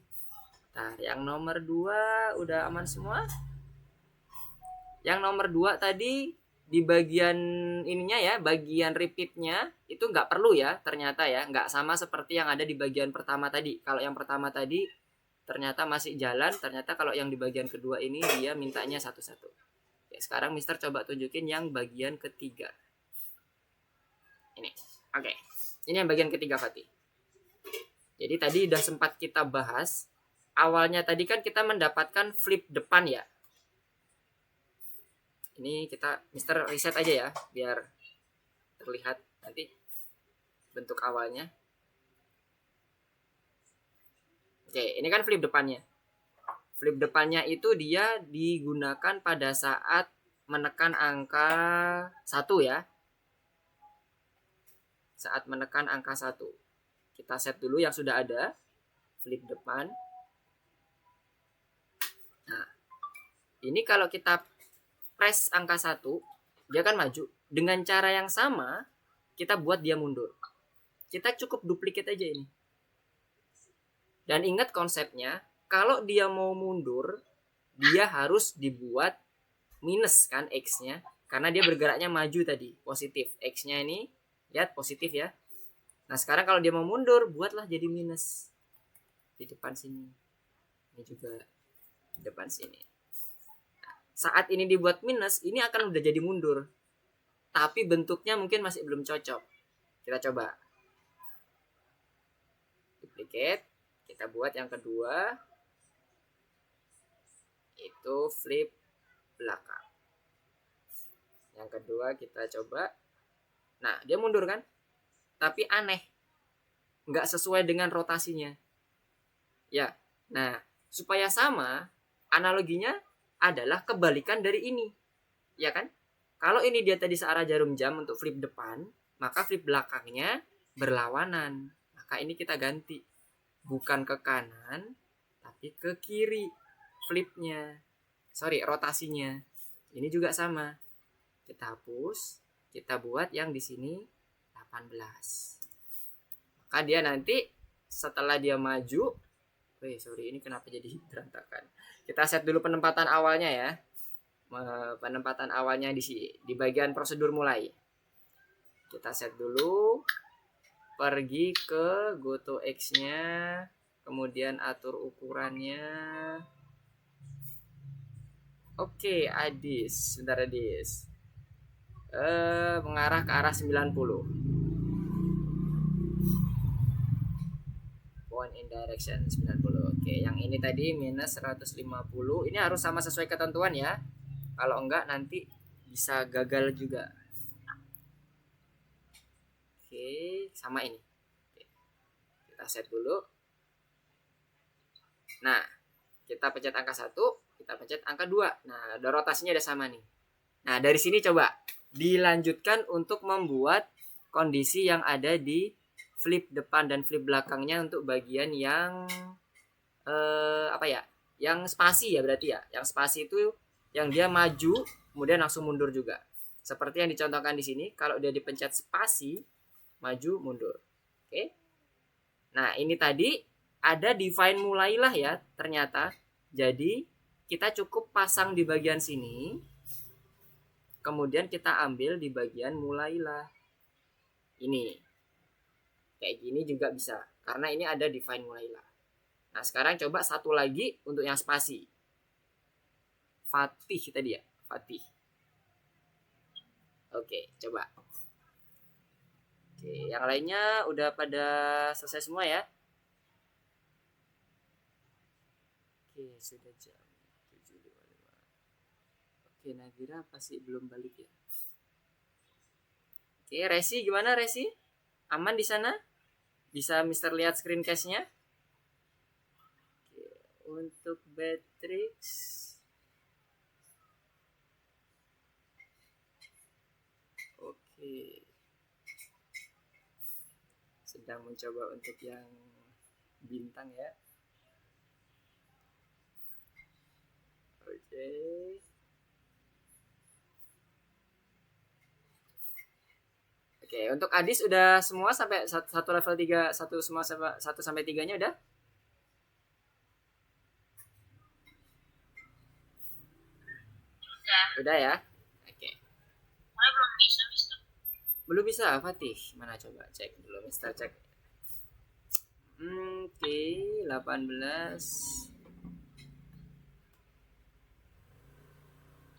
Nah, yang nomor 2 udah aman semua? Yang nomor 2 tadi di bagian ininya ya, bagian repeatnya itu nggak perlu ya ternyata ya. Nggak sama seperti yang ada di bagian pertama tadi. Kalau yang pertama tadi ternyata masih jalan, ternyata kalau yang di bagian kedua ini dia mintanya satu-satu. Oke, sekarang Mister coba tunjukin yang bagian ketiga. Ini. Oke. Ini yang bagian ketiga, Fatih. Jadi tadi udah sempat kita bahas. Awalnya tadi kan kita mendapatkan flip depan ya. Ini kita Mister reset aja ya, biar terlihat nanti bentuk awalnya. Oke, ini kan flip depannya. Flip depannya itu dia digunakan pada saat menekan angka 1 ya. Saat menekan angka 1. Kita set dulu yang sudah ada. Flip depan. Nah, ini kalau kita press angka 1, dia akan maju. Dengan cara yang sama, kita buat dia mundur. Kita cukup duplicate aja ini. Dan ingat konsepnya, kalau dia mau mundur, dia harus dibuat minus kan X-nya. Karena dia bergeraknya maju tadi, positif. X-nya ini, lihat positif ya. Nah sekarang kalau dia mau mundur, buatlah jadi minus. Di depan sini. Ini juga di depan sini. Nah, saat ini dibuat minus, ini akan udah jadi mundur. Tapi bentuknya mungkin masih belum cocok. Kita coba. Duplicate. Kita buat yang kedua. Itu flip belakang. Yang kedua kita coba. Nah, dia mundur kan? Tapi aneh. Nggak sesuai dengan rotasinya. Ya, nah supaya sama, analoginya adalah kebalikan dari ini. Ya kan? Kalau ini dia tadi searah jarum jam untuk flip depan, maka flip belakangnya berlawanan. Maka ini kita ganti. Bukan ke kanan, tapi ke kiri flipnya. Sorry, rotasinya. Ini juga sama. Kita hapus, kita buat yang di sini 18. Maka dia nanti setelah dia maju, ini kenapa jadi berantakan? Kita set dulu penempatan awalnya ya. Penempatan awalnya di bagian prosedur mulai. Kita set dulu. Pergi ke go to X-nya, kemudian atur ukurannya. Oke, Adis, sebentar Adis. Mengarah ke arah 90. Point in direction 90. Oke, yang ini tadi minus 150. Ini harus sama sesuai ketentuan ya. Kalau enggak nanti bisa gagal juga. Oke, sama ini. Oke. Kita set dulu. Nah, kita pencet angka 1, kita pencet angka 2. Nah, rotasinya udah sama nih. Nah, dari sini coba dilanjutkan untuk membuat kondisi yang ada di flip depan dan flip belakangnya untuk bagian yang yang spasi ya berarti ya. Yang spasi itu yang dia maju kemudian langsung mundur juga. Seperti yang dicontohkan di sini, kalau dia dipencet spasi, maju mundur. Oke. Nah, ini tadi ada define mulailah ya ternyata. Jadi kita cukup pasang di bagian sini, kemudian kita ambil di bagian mulailah. Ini kayak gini juga bisa, karena ini ada define mulailah. Nah sekarang coba satu lagi untuk yang spasi. Fatih tadi ya, Fatih. Oke, coba. Oke, yang lainnya udah pada selesai semua ya. Oke, sudah jam 7.55. Oke, Nadira pasti belum balik ya. Oke, Resi gimana Resi? Aman di sana? Bisa Mister lihat screen cast-nya? Oke, untuk Beatrix. Oke. Sedang mencoba untuk yang bintang ya. Oke. Oke, untuk Adis udah semua sampai satu level 3, satu semua 1 sampai 3-nya udah? Udah ya? Oke. Belum bisa, Mister. Belum bisa, Fatih. Mana coba cek dulu, Mister cek. Oke, 18.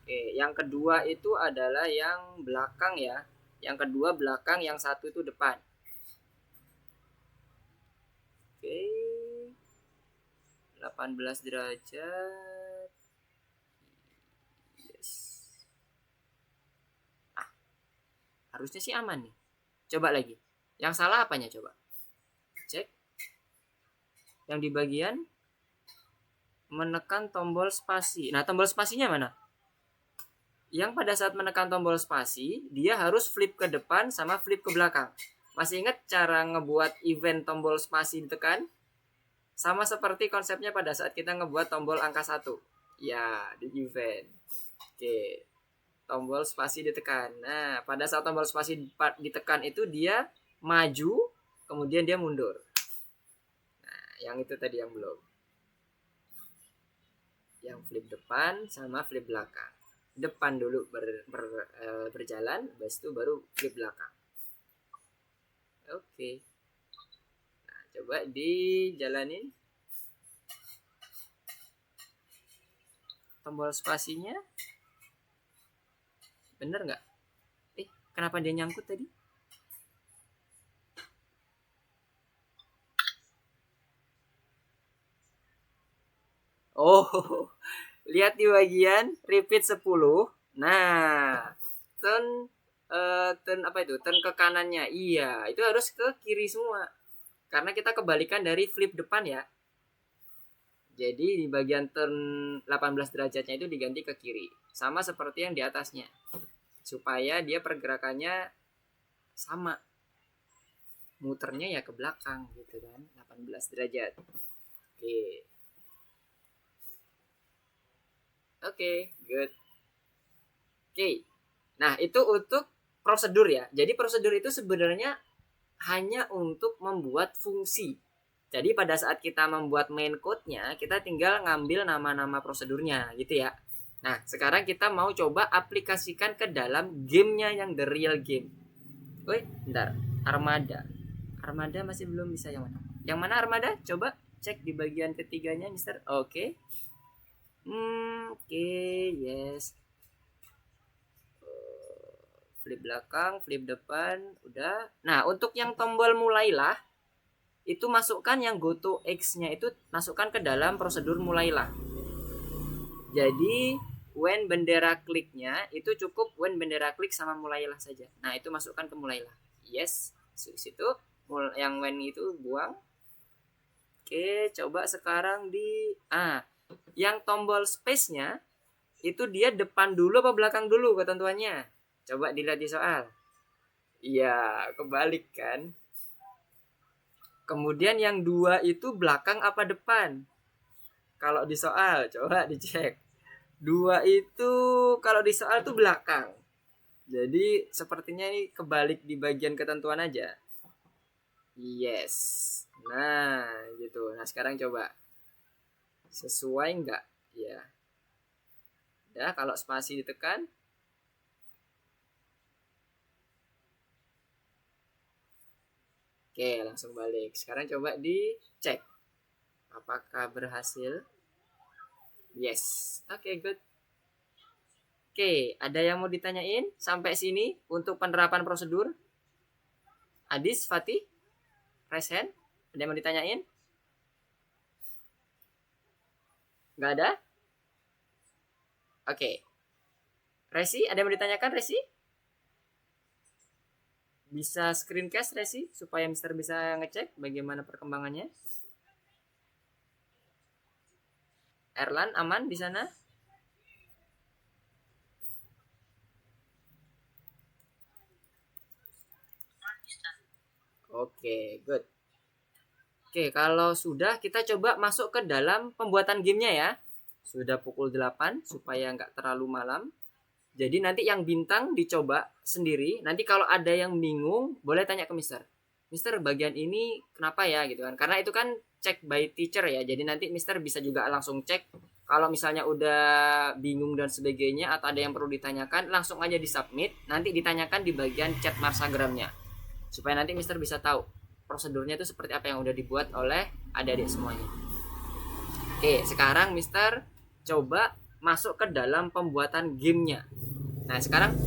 Oke, yang kedua itu adalah yang belakang ya. Yang kedua belakang, yang satu itu depan. Oke. 18 derajat. Yes. Harusnya sih aman nih. Coba lagi. Yang salah apanya coba? Cek. Yang di bagian menekan tombol spasi. Nah, tombol spasinya mana? Yang pada saat menekan tombol spasi, dia harus flip ke depan sama flip ke belakang. Masih ingat cara ngebuat event tombol spasi ditekan? Sama seperti konsepnya pada saat kita ngebuat tombol angka 1. Ya, di event. Oke. Tombol spasi ditekan. Nah, pada saat tombol spasi ditekan itu dia maju, kemudian dia mundur. Nah, yang itu tadi yang belum. Yang flip depan sama flip belakang. Depan dulu berjalan, habis itu baru flip belakang. Oke. Nah, coba dijalanin. Tombol spasinya bener nggak? Kenapa dia nyangkut tadi? Oh, lihat di bagian repeat 10. Nah, turn apa itu? Turn ke kanannya. Iya, itu harus ke kiri semua. Karena kita kebalikan dari flip depan ya. Jadi di bagian turn 18 derajatnya itu diganti ke kiri. Sama seperti yang di atasnya. Supaya dia pergerakannya sama. Muternya ya ke belakang gitu kan. 18 derajat. Oke. Oke, good. Oke. Nah, itu untuk prosedur ya. Jadi prosedur itu sebenarnya hanya untuk membuat fungsi. Jadi pada saat kita membuat main code-nya, kita tinggal ngambil nama-nama prosedurnya gitu ya. Nah, sekarang kita mau coba aplikasikan ke dalam gamenya yang the real game. Woi, bentar. Armada. Armada masih belum bisa yang mana? Yang mana Armada? Coba cek di bagian ketiganya, Mister. Oke. Oke, yes. Flip belakang, flip depan, udah. Nah, untuk yang tombol mulailah, itu masukkan yang go to X-nya itu masukkan ke dalam prosedur mulailah. Jadi, when bendera kliknya itu cukup when bendera klik sama mulailah saja. Nah, itu masukkan ke mulailah. Yes, situ yang when itu buang. Oke, coba sekarang yang tombol space-nya itu dia depan dulu apa belakang dulu ketentuannya? Coba dilihat di soal. Iya, kebalik kan. Kemudian yang 2 itu belakang apa depan? Kalau di soal, coba dicek. 2 itu kalau di soal tuh belakang. Jadi sepertinya ini kebalik di bagian ketentuan aja. Yes. Nah, gitu. Nah, sekarang coba. Sesuai nggak? Ya. Udah, kalau spasi ditekan. Oke, langsung balik. Sekarang coba dicek. Apakah berhasil? Yes. Oke, good. Oke, ada yang mau ditanyain sampai sini untuk penerapan prosedur? Adis, Fatih, Resen, ada yang mau ditanyain? Nggak ada? Oke. Resi, ada yang mau ditanyakan, Resi? Bisa screencast, Resi, supaya Mister bisa ngecek bagaimana perkembangannya. Erlan, aman di sana? Oke, good. Oke, kalau sudah kita coba masuk ke dalam pembuatan gamenya ya. Sudah pukul 8 supaya nggak terlalu malam. Jadi nanti yang bintang dicoba sendiri. Nanti kalau ada yang bingung boleh tanya ke Mister. Mister bagian ini kenapa ya gitu kan. Karena itu kan check by teacher ya. Jadi nanti Mister bisa juga langsung cek. Kalau misalnya udah bingung dan sebagainya atau ada yang perlu ditanyakan langsung aja di submit. Nanti ditanyakan di bagian chat Marsagramnya. Supaya nanti Mister bisa tahu prosedurnya itu seperti apa yang udah dibuat oleh adik-adik semuanya. Oke, sekarang Mister coba masuk ke dalam pembuatan gamenya. Nah sekarang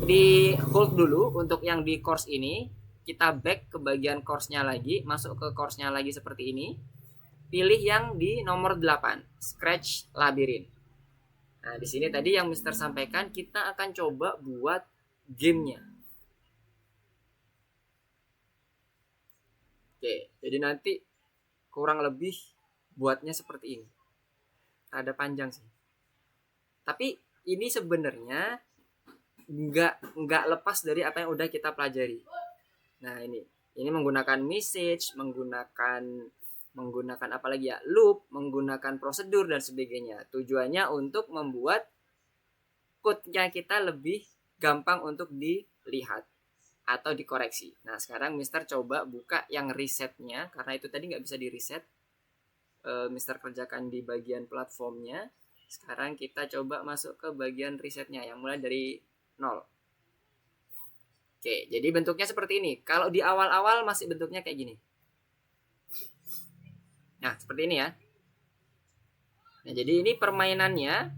di hold dulu untuk yang di course ini. Kita back ke bagian course-nya lagi, masuk ke course-nya lagi seperti ini. Pilih yang di nomor 8, Scratch Labyrinth. Nah, di sini tadi yang Mister sampaikan, kita akan coba buat gamenya. Oke, jadi nanti kurang lebih buatnya seperti ini. Ada panjang sih. Tapi ini sebenarnya nggak lepas dari apa yang udah kita pelajari. Nah ini menggunakan message, menggunakan apa lagi ya, loop, menggunakan prosedur dan sebagainya. Tujuannya untuk membuat code-nya kita lebih gampang untuk dilihat atau dikoreksi. Nah sekarang Mister coba buka yang resetnya, karena itu tadi nggak bisa di reset. Mister kerjakan di bagian platformnya. Sekarang kita coba masuk ke bagian resetnya yang mulai dari 0. Oke, jadi bentuknya seperti ini. Kalau di awal-awal masih bentuknya kayak gini. Nah, seperti ini ya. Nah, jadi ini permainannya.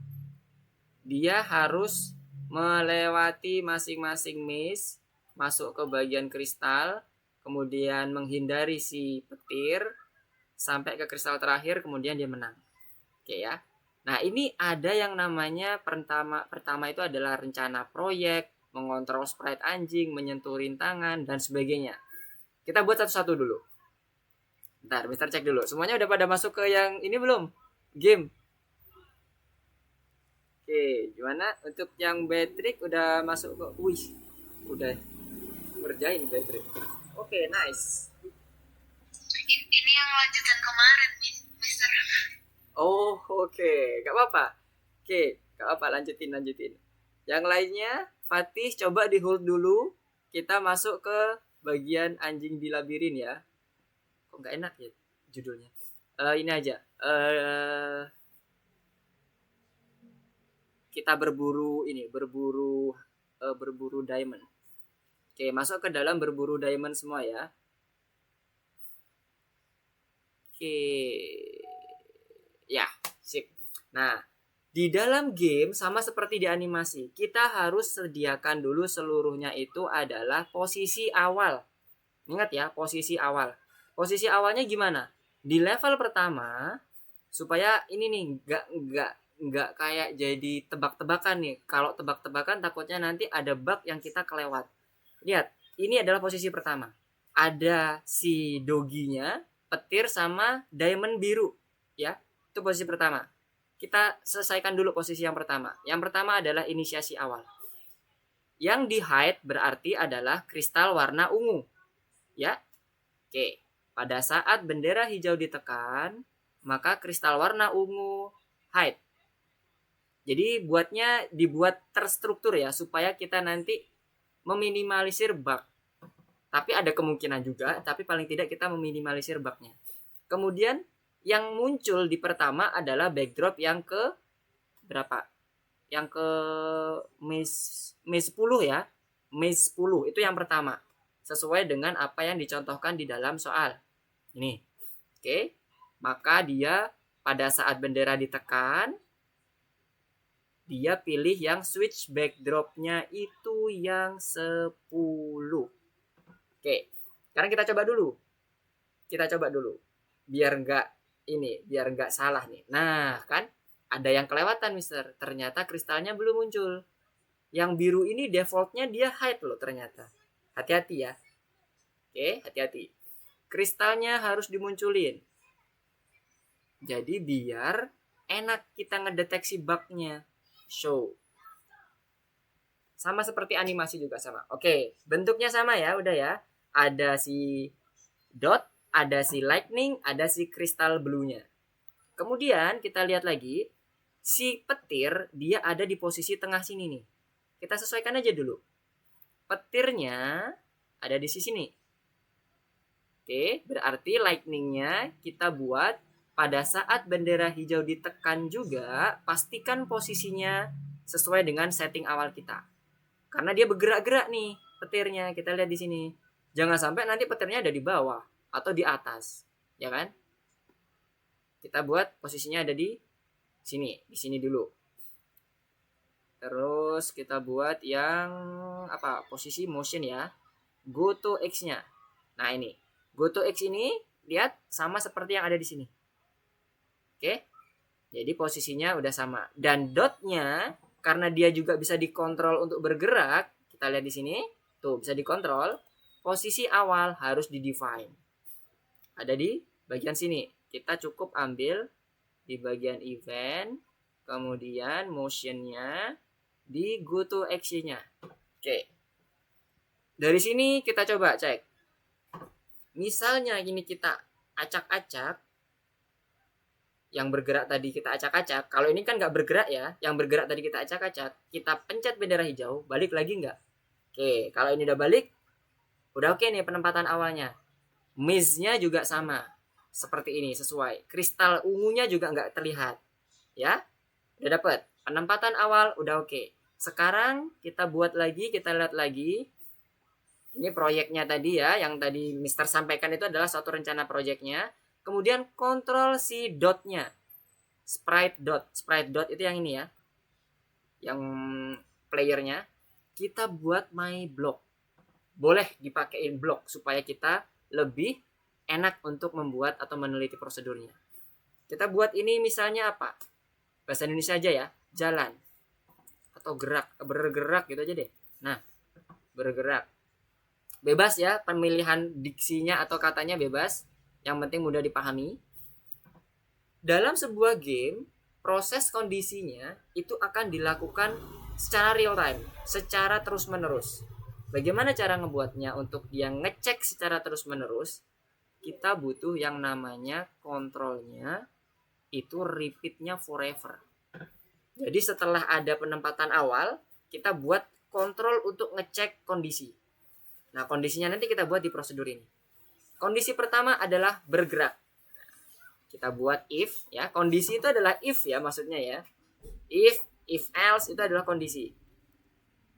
Dia harus melewati masing-masing maze, masuk ke bagian kristal, kemudian menghindari si petir, sampai ke kristal terakhir, kemudian dia menang. Oke ya. Nah, ini ada yang namanya pertama itu adalah rencana proyek, mengontrol sprite anjing, menyentuh rintangan, dan sebagainya. Kita buat satu-satu dulu. Bentar, Mister cek dulu. Semuanya udah pada masuk ke yang ini belum? Game. Oke, gimana? Untuk yang Patrick udah masuk ke... Wih, udah ngerjain Patrick. Oke, nice. Ini yang lanjutan kemarin, Mister. Oh, oke. Gak apa-apa. Oke, gak apa-apa. Lanjutin. Yang lainnya, Fatih coba di hold dulu. Kita masuk ke bagian anjing di labirin ya. Kok nggak enak ya judulnya? Ini aja. Kita berburu diamond. Oke, masuk ke dalam berburu diamond semua ya. Oke. Ya, sip. Nah, di dalam game sama seperti di animasi, kita harus sediakan dulu seluruhnya itu adalah posisi awal. Ingat ya, posisi awal. Posisi awalnya gimana? Di level pertama, supaya ini nih nggak kayak jadi tebak-tebakan nih. Kalau tebak-tebakan takutnya nanti ada bug yang kita kelewat. Lihat, ini adalah posisi pertama. Ada si doginya, petir sama diamond biru, ya. Itu posisi pertama. Kita selesaikan dulu posisi yang pertama. Yang pertama adalah inisiasi awal. Yang di hide berarti adalah kristal warna ungu. Ya. Oke. Pada saat bendera hijau ditekan, maka kristal warna ungu hide. Jadi dibuat terstruktur ya, supaya kita nanti meminimalisir bug. Tapi ada kemungkinan juga, tapi paling tidak kita meminimalisir bugnya. Kemudian yang muncul di pertama adalah backdrop yang ke berapa? Yang ke maze 10 ya. Maze 10 itu yang pertama. Sesuai dengan apa yang dicontohkan di dalam soal. Ini. Oke. Maka dia pada saat bendera ditekan, dia pilih yang switch backdropnya itu yang 10. Oke. Sekarang kita coba dulu. Biar nggak salah nih. Nah, kan ada yang kelewatan, Mister. Ternyata kristalnya belum muncul. Yang biru ini defaultnya dia hide loh ternyata. Hati-hati ya. Oke, hati-hati. Kristalnya harus dimunculin. Jadi biar enak kita ngedeteksi bugnya. Show. Sama seperti animasi juga sama. Oke, bentuknya sama ya, udah ya. Ada si dot, ada si lightning, ada si kristal blue-nya. Kemudian kita lihat lagi, si petir dia ada di posisi tengah sini nih. Kita sesuaikan aja dulu. Petirnya ada di sisi sini. Oke, berarti lightning-nya kita buat pada saat bendera hijau ditekan juga, pastikan posisinya sesuai dengan setting awal kita. Karena dia bergerak-gerak nih petirnya, kita lihat di sini. Jangan sampai nanti petirnya ada di bawah atau di atas, ya kan? Kita buat posisinya ada di di sini dulu. Terus kita buat yang apa? Posisi motion ya. Go to X-nya. Nah, ini. Go to X ini lihat sama seperti yang ada di sini. Oke. Jadi posisinya udah sama. Dan dotnya karena dia juga bisa dikontrol untuk bergerak, kita lihat di sini. Tuh, bisa dikontrol. Posisi awal harus di-define. Ada di bagian sini. Kita cukup ambil di bagian event, kemudian motionnya di go to action-nya. Oke. Dari sini kita coba cek. Misalnya ini kita acak-acak, yang bergerak tadi kita acak-acak. Kalau ini kan nggak bergerak ya, yang bergerak tadi kita acak-acak, kita pencet bendera hijau, balik lagi nggak? Oke, kalau ini udah balik, udah oke nih penempatan awalnya. Maze-nya juga sama, seperti ini, sesuai. Kristal ungunya juga nggak terlihat, ya. Udah dapet penempatan awal, udah oke. Sekarang kita buat lagi, kita lihat lagi. Ini proyeknya tadi ya, yang tadi Mister sampaikan itu adalah suatu rencana proyeknya. Kemudian kontrol si dotnya, sprite dot itu yang ini ya, yang playernya. Kita buat my block, boleh dipakein block supaya kita lebih enak untuk membuat atau meneliti prosedurnya. Kita buat ini misalnya apa, bahasa Indonesia aja ya, jalan atau gerak, bergerak gitu aja deh. Nah, bergerak, bebas ya, pemilihan diksinya atau katanya bebas. Yang penting mudah dipahami. Dalam sebuah game, proses kondisinya itu akan dilakukan secara real time, secara terus-menerus. Bagaimana cara ngebuatnya untuk dia ngecek secara terus-menerus? Kita butuh yang namanya kontrolnya itu repeatnya forever. Jadi setelah ada penempatan awal, kita buat kontrol untuk ngecek kondisi. Nah, kondisinya nanti kita buat di prosedur ini. Kondisi pertama adalah bergerak. Kita buat if ya. Kondisi itu adalah if ya, maksudnya ya. If else itu adalah kondisi.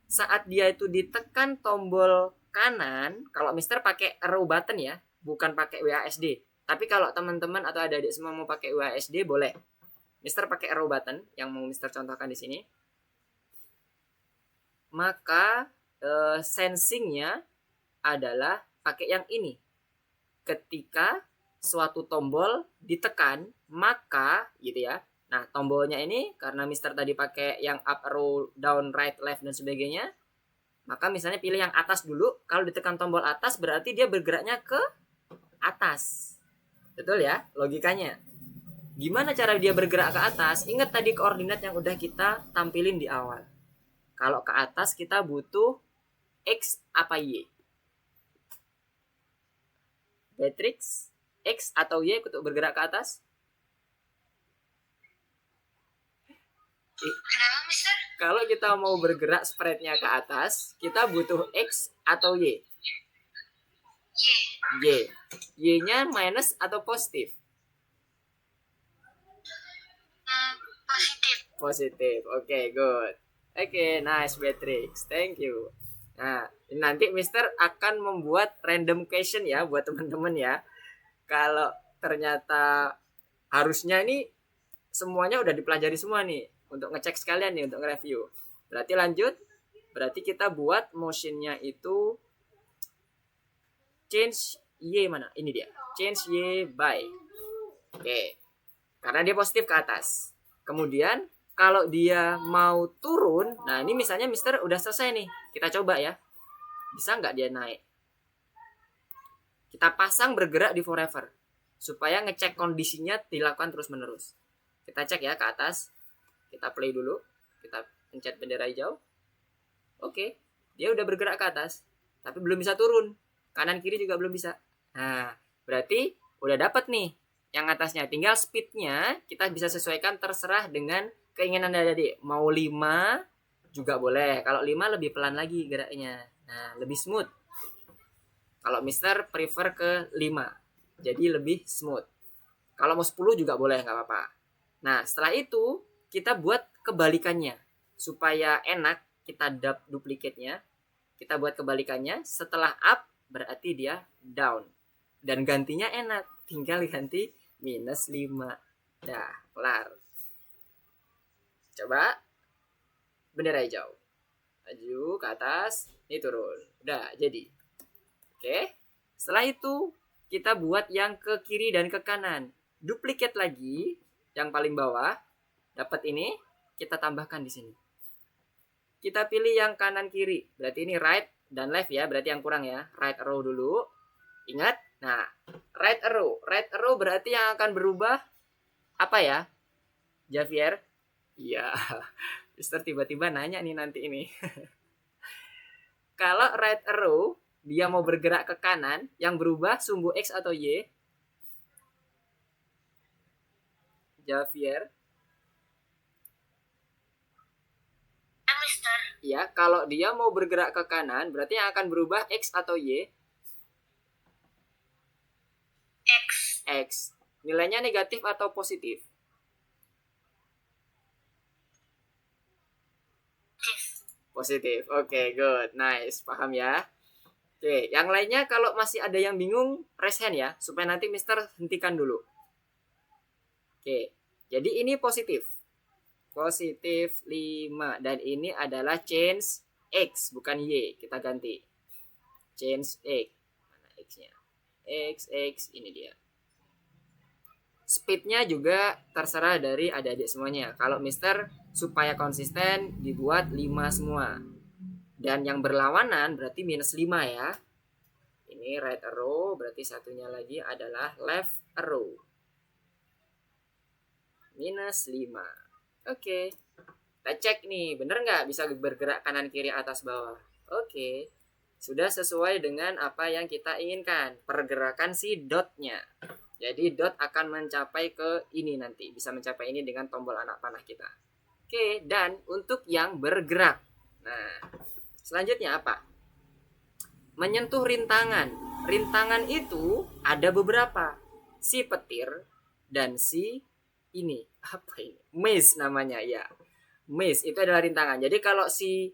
Saat dia itu ditekan tombol kanan, kalau Mister pakai arrow button ya, bukan pakai WASD. Tapi kalau teman-teman atau adik-adik semua mau pakai WASD boleh. Mister pakai arrow button yang mau Mister contohkan di sini. Maka sensingnya adalah pakai yang ini. Ketika suatu tombol ditekan, maka gitu ya. Nah, tombolnya ini karena Mister tadi pakai yang up arrow, down, right, left dan sebagainya, maka misalnya pilih yang atas dulu. Kalau ditekan tombol atas berarti dia bergeraknya ke atas. Betul ya logikanya. Gimana cara dia bergerak ke atas? Ingat tadi koordinat yang udah kita tampilin di awal. Kalau ke atas kita butuh X apa Y? Matrix X atau Y untuk bergerak ke atas? Kenapa, Mister? Kalau kita mau bergerak sprite-nya ke atas, kita butuh X atau Y? Y. Y-nya minus atau positif? Positif. Positif. Oke, good. Oke, nice Matrix. Thank you. Nah, nanti Mister akan membuat random question ya buat teman-teman ya. Kalau ternyata harusnya ini semuanya udah dipelajari semua nih untuk ngecek sekalian nih untuk nge-review. Berarti lanjut. Berarti kita buat motionnya itu change Y mana? Ini dia. Change Y by. Oke. Karena dia positif ke atas. Kemudian kalau dia mau turun, nah ini misalnya Mister udah selesai nih. Kita coba ya. Bisa nggak dia naik? Kita pasang bergerak di forever. Supaya ngecek kondisinya dilakukan terus-menerus. Kita cek ya ke atas. Kita play dulu. Kita pencet bendera hijau. Oke. Dia udah bergerak ke atas. Tapi belum bisa turun. Kanan kiri juga belum bisa. Nah, berarti udah dapat nih yang atasnya. Tinggal speednya kita bisa sesuaikan terserah dengan keinginan tadi. Mau 5 juga boleh. Kalau 5 lebih pelan lagi geraknya. Nah, lebih smooth. Kalau Mister prefer ke 5. Jadi lebih smooth. Kalau mau 10 juga boleh, nggak apa-apa. Nah, setelah itu kita buat kebalikannya. Supaya enak, kita duplicate-nya. Kita buat kebalikannya. Setelah up, berarti dia down. Dan gantinya enak. Tinggal ganti -5. Dah, kelar. Coba bendera hijau. Maju ke atas, ini turun. Udah, jadi. Oke. Setelah itu, kita buat yang ke kiri dan ke kanan. Duplicate lagi, yang paling bawah. Dapat ini, kita tambahkan di sini. Kita pilih yang kanan kiri. Berarti ini right dan left ya, berarti yang kurang ya. Right arrow dulu. Ingat? Nah, right arrow. Right arrow berarti yang akan berubah apa ya? Javier? Iya. Mister tiba-tiba nanya nih nanti ini. Kalau right arrow, dia mau bergerak ke kanan, yang berubah sumbu X atau Y? Javier? Mister. Ya, kalau dia mau bergerak ke kanan, berarti yang akan berubah X atau Y? X. X. Nilainya negatif atau positif? Positif. Oke, good. Nice. Paham ya? Oke, yang lainnya kalau masih ada yang bingung, raise hand ya, supaya nanti Mister hentikan dulu. Oke, jadi ini positif. Positif 5. Dan ini adalah change X, bukan Y. Kita ganti. Change X. Mana X-nya? X, ini dia. Speednya juga terserah dari adik-adik semuanya. Kalau Mister supaya konsisten dibuat 5 semua. Dan yang berlawanan berarti minus 5 ya. Ini right arrow, berarti satunya lagi adalah left arrow. Minus 5. Oke. Kita cek nih, bener nggak bisa bergerak kanan kiri atas bawah? Oke. Sudah sesuai dengan apa yang kita inginkan. Pergerakan si dotnya. Jadi dot akan mencapai ke ini nanti. Bisa mencapai ini dengan tombol anak panah kita. Oke, dan untuk yang bergerak. Nah, selanjutnya apa? Menyentuh rintangan. Rintangan itu ada beberapa. Si petir dan si ini. Apa ini? Maze namanya ya. Maze itu adalah rintangan. Jadi kalau si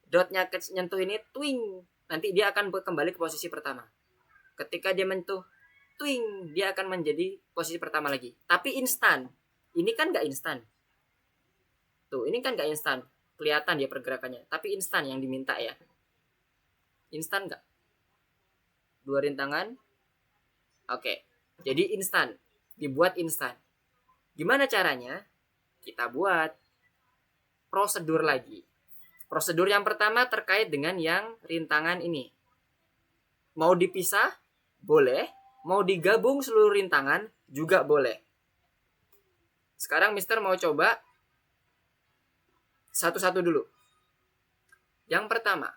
dotnya nyentuh ini, twing. Nanti dia akan kembali ke posisi pertama. Ketika dia menyentuh, twing, dia akan menjadi posisi pertama lagi. Tapi instan. Ini kan nggak instan. Tuh, ini kan nggak instan. Kelihatan dia pergerakannya. Tapi instan yang diminta ya. Instan nggak? Dua rintangan. Oke. Jadi instan. Dibuat instan. Gimana caranya? Kita buat prosedur lagi. Prosedur yang pertama terkait dengan yang rintangan ini. Mau dipisah? Boleh. Mau digabung seluruh rintangan? Juga boleh. Sekarang Mister mau coba satu-satu dulu. Yang pertama,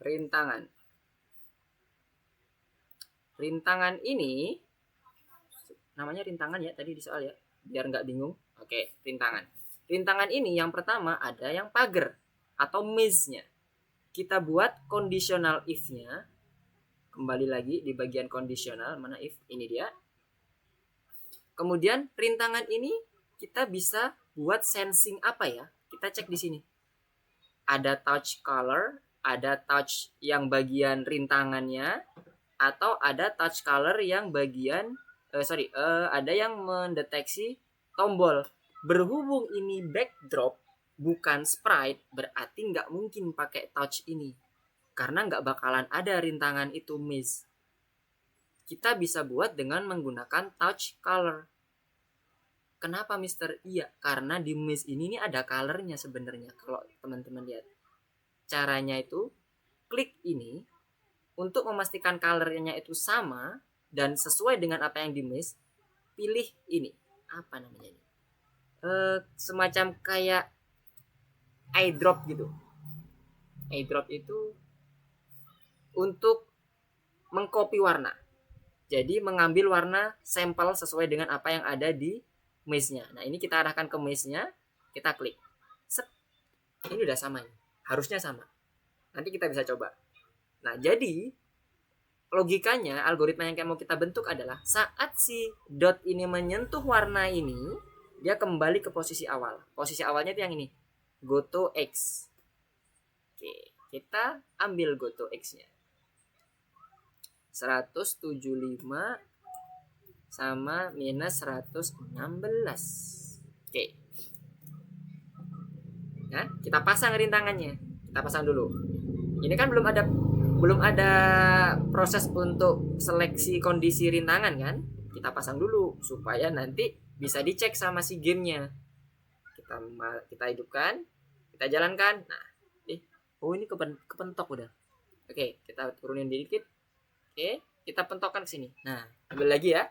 rintangan. Rintangan ini, namanya rintangan ya tadi di soal ya, biar nggak bingung. Oke, rintangan. Rintangan ini yang pertama ada yang pagar atau maze-nya. Kita buat conditional if-nya. Kembali lagi di bagian conditional, mana if? Ini dia. Kemudian rintangan ini kita bisa buat sensing apa ya? Kita cek di sini. Ada touch color, ada touch yang bagian rintangannya, atau ada touch color yang bagian ada yang mendeteksi tombol. Berhubung ini backdrop bukan sprite, berarti nggak mungkin pakai touch ini, karena nggak bakalan ada rintangan itu maze. Kita bisa buat dengan menggunakan touch color. Kenapa Mister? Iya, karena di maze ini nih ada colornya sebenarnya. Kalau teman-teman lihat, caranya itu klik ini untuk memastikan colornya itu sama dan sesuai dengan apa yang di maze. Pilih ini, apa namanya ini? Semacam kayak eyedrop gitu. Eyedrop itu untuk mengcopy warna. Jadi mengambil warna sampel sesuai dengan apa yang ada di maze-nya. Nah, ini kita arahkan ke maze-nya, kita klik. Set. Ini udah sama nih. Harusnya sama. Nanti kita bisa coba. Nah, jadi logikanya, algoritma yang mau kita bentuk adalah saat si dot ini menyentuh warna ini, dia kembali ke posisi awal. Posisi awalnya itu yang ini. Go to X. Oke, kita ambil go to X-nya. 175 sama minus 116. Oke, Oke. Nah, kita pasang rintangannya. Kita pasang dulu. Ini kan belum ada proses untuk seleksi kondisi rintangan kan? Kita pasang dulu supaya nanti bisa dicek sama si gamenya. Kita hidupkan, kita jalankan. Nah, ini kepentok udah. Oke, kita turunin dikit. Oke, kita pentokkan ke sini. Nah, kembali lagi ya.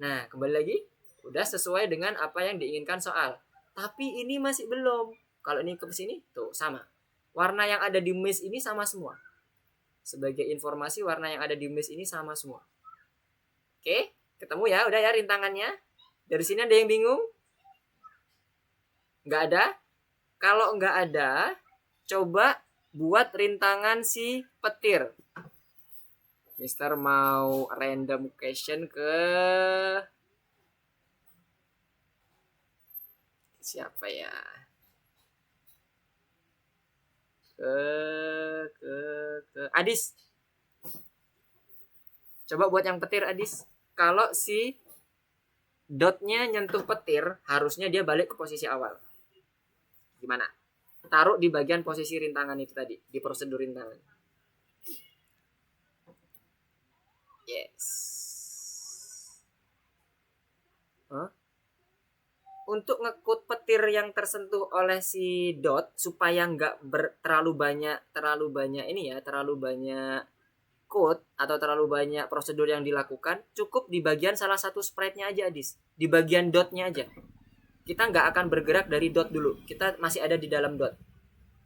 Nah, kembali lagi. Udah sesuai dengan apa yang diinginkan soal. Tapi ini masih belum. Kalau ini ke sini, tuh sama. Warna yang ada di mesh ini sama semua. Sebagai informasi, warna yang ada di mesh ini sama semua. Oke, ketemu ya, udah ya rintangannya. Dari sini ada yang bingung? Nggak ada? Kalau nggak ada, coba buat rintangan si petir. Mister mau random question ke siapa ya? Ke Adis. Coba buat yang petir Adis. Kalau si dotnya nyentuh petir, harusnya dia balik ke posisi awal. Gimana? Taruh di bagian posisi rintangan itu tadi, di prosedur rintangan. Yes. Untuk ngekut petir yang tersentuh oleh si dot supaya nggak terlalu banyak code atau terlalu banyak prosedur yang dilakukan, cukup di bagian salah satu sprite-nya aja, Adis. Di bagian dotnya aja. Kita nggak akan bergerak dari dot dulu. Kita masih ada di dalam dot.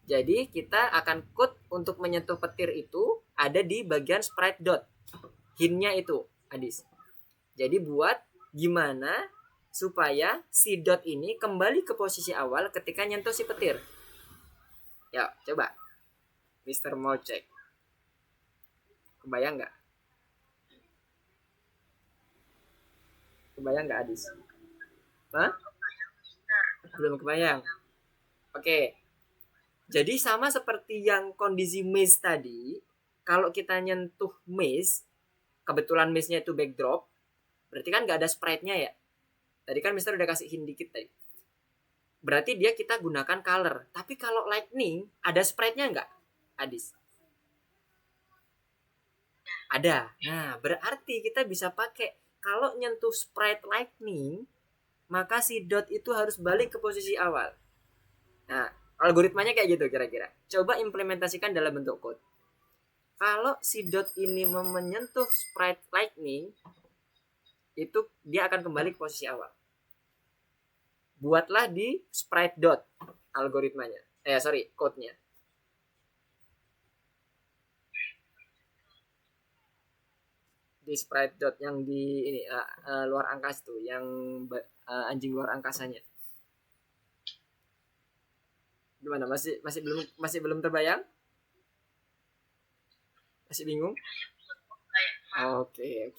Jadi kita akan code untuk menyentuh petir itu ada di bagian sprite dot. Hint-nya itu, Adis. Jadi buat gimana supaya si dot ini kembali ke posisi awal ketika nyentuh si petir. Yuk, coba. Mister mau cek. Kebayang nggak? Kebayang nggak, Adis? Hah? Belum kebayang. Oke. Jadi sama seperti yang kondisi maze tadi, kalau kita nyentuh maze, kebetulan maze-nya itu backdrop, berarti kan nggak ada sprite-nya ya. Tadi kan Mister udah kasih hint dikit tadi. Berarti kita gunakan color. Tapi kalau lightning, ada sprite-nya nggak, Adis? Ada. Nah, berarti kita bisa pakai kalau nyentuh sprite lightning, maka si dot itu harus balik ke posisi awal. Nah, algoritmanya kayak gitu kira-kira. Coba implementasikan dalam bentuk code. Kalau si dot ini menyentuh sprite lightning, itu dia akan kembali ke posisi awal. Buatlah di sprite dot algoritmanya. Code-nya. Di sprite dot yang di ini luar angkasa tuh, yang anjing luar angkasanya. Gimana? Masih belum terbayang? Masih bingung? Oke.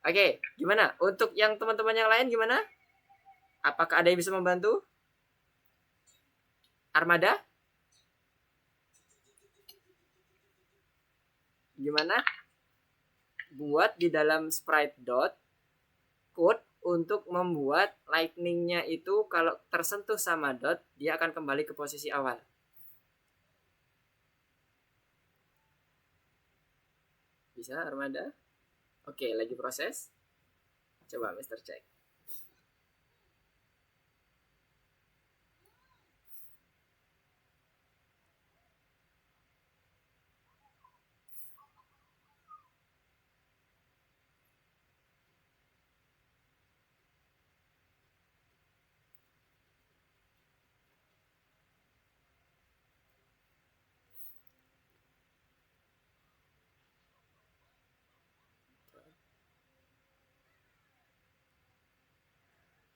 Oke, gimana? Untuk yang teman-teman yang lain gimana? Apakah ada yang bisa membantu? Armada? Gimana? Buat di dalam sprite dot code untuk membuat lightning-nya itu kalau tersentuh sama dot, dia akan kembali ke posisi awal. Bisa, Armada? Oke, lagi proses. Coba Mister cek.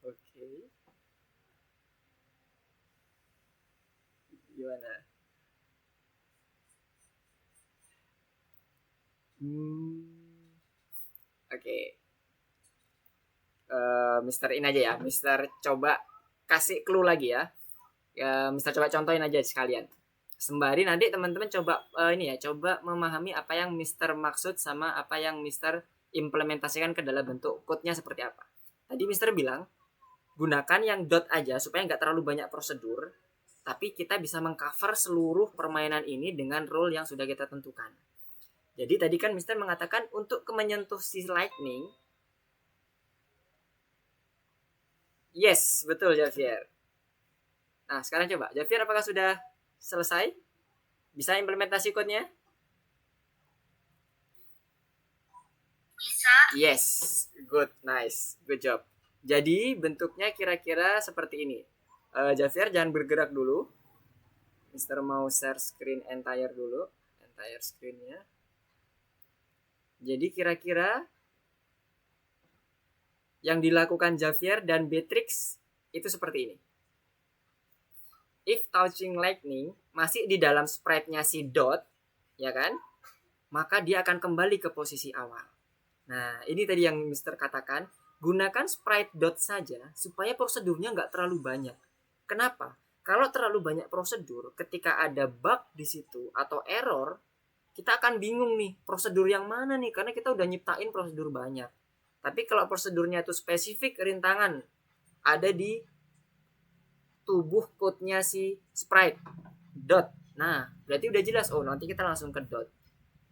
Oke. Gimana? Oke. Mister ini aja ya. Mister coba kasih clue lagi ya. Mister coba contohin aja sekalian. Sembari nanti teman-teman coba coba memahami apa yang Mister maksud sama apa yang Mister implementasikan ke dalam bentuk code-nya seperti apa. Tadi Mister bilang gunakan yang dot aja supaya nggak terlalu banyak prosedur, tapi kita bisa mengcover seluruh permainan ini dengan rule yang sudah kita tentukan. Jadi tadi kan Mister mengatakan untuk menyentuh si lightning. Yes, betul Javier. Nah, sekarang coba. Javier, apakah sudah selesai? Bisa implementasi code-nya? Bisa. Yes, good, nice, good job. Jadi bentuknya kira-kira seperti ini. Javier jangan bergerak dulu. Mister mau share screen entire dulu, entire screen-nya. Jadi kira-kira yang dilakukan Javier dan Beatrix itu seperti ini. If touching lightning masih di dalam sprite-nya si dot, ya kan? Maka dia akan kembali ke posisi awal. Nah, ini tadi yang Mister katakan, gunakan sprite dot saja supaya prosedurnya nggak terlalu banyak. Kenapa? Kalau terlalu banyak prosedur, ketika ada bug di situ atau error, kita akan bingung nih, prosedur yang mana nih? Karena kita udah nyiptain prosedur banyak. Tapi kalau prosedurnya itu spesifik rintangan, ada di tubuh code-nya si sprite dot. Nah, berarti udah jelas. Oh, nanti kita langsung ke dot.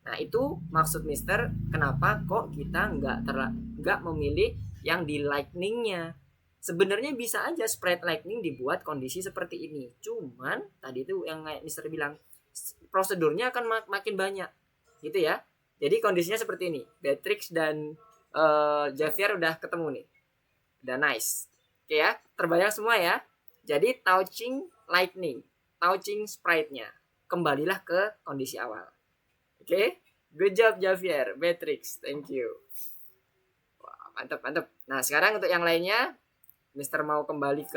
Nah, itu maksud Mister kenapa kok kita nggak memilih yang di lightning-nya. Sebenarnya bisa aja sprite lightning dibuat kondisi seperti ini. Cuman tadi itu yang Mister bilang prosedurnya akan makin banyak. Gitu ya. Jadi kondisinya seperti ini. Beatrix dan Javier udah ketemu nih. Udah nice. Oke ya, terbayang semua ya. Jadi touching lightning, touching sprite-nya. Kembalilah ke kondisi awal. Oke, good job Javier, Beatrix, thank you. Wah, mantap, mantap. Nah, sekarang untuk yang lainnya, Mister mau kembali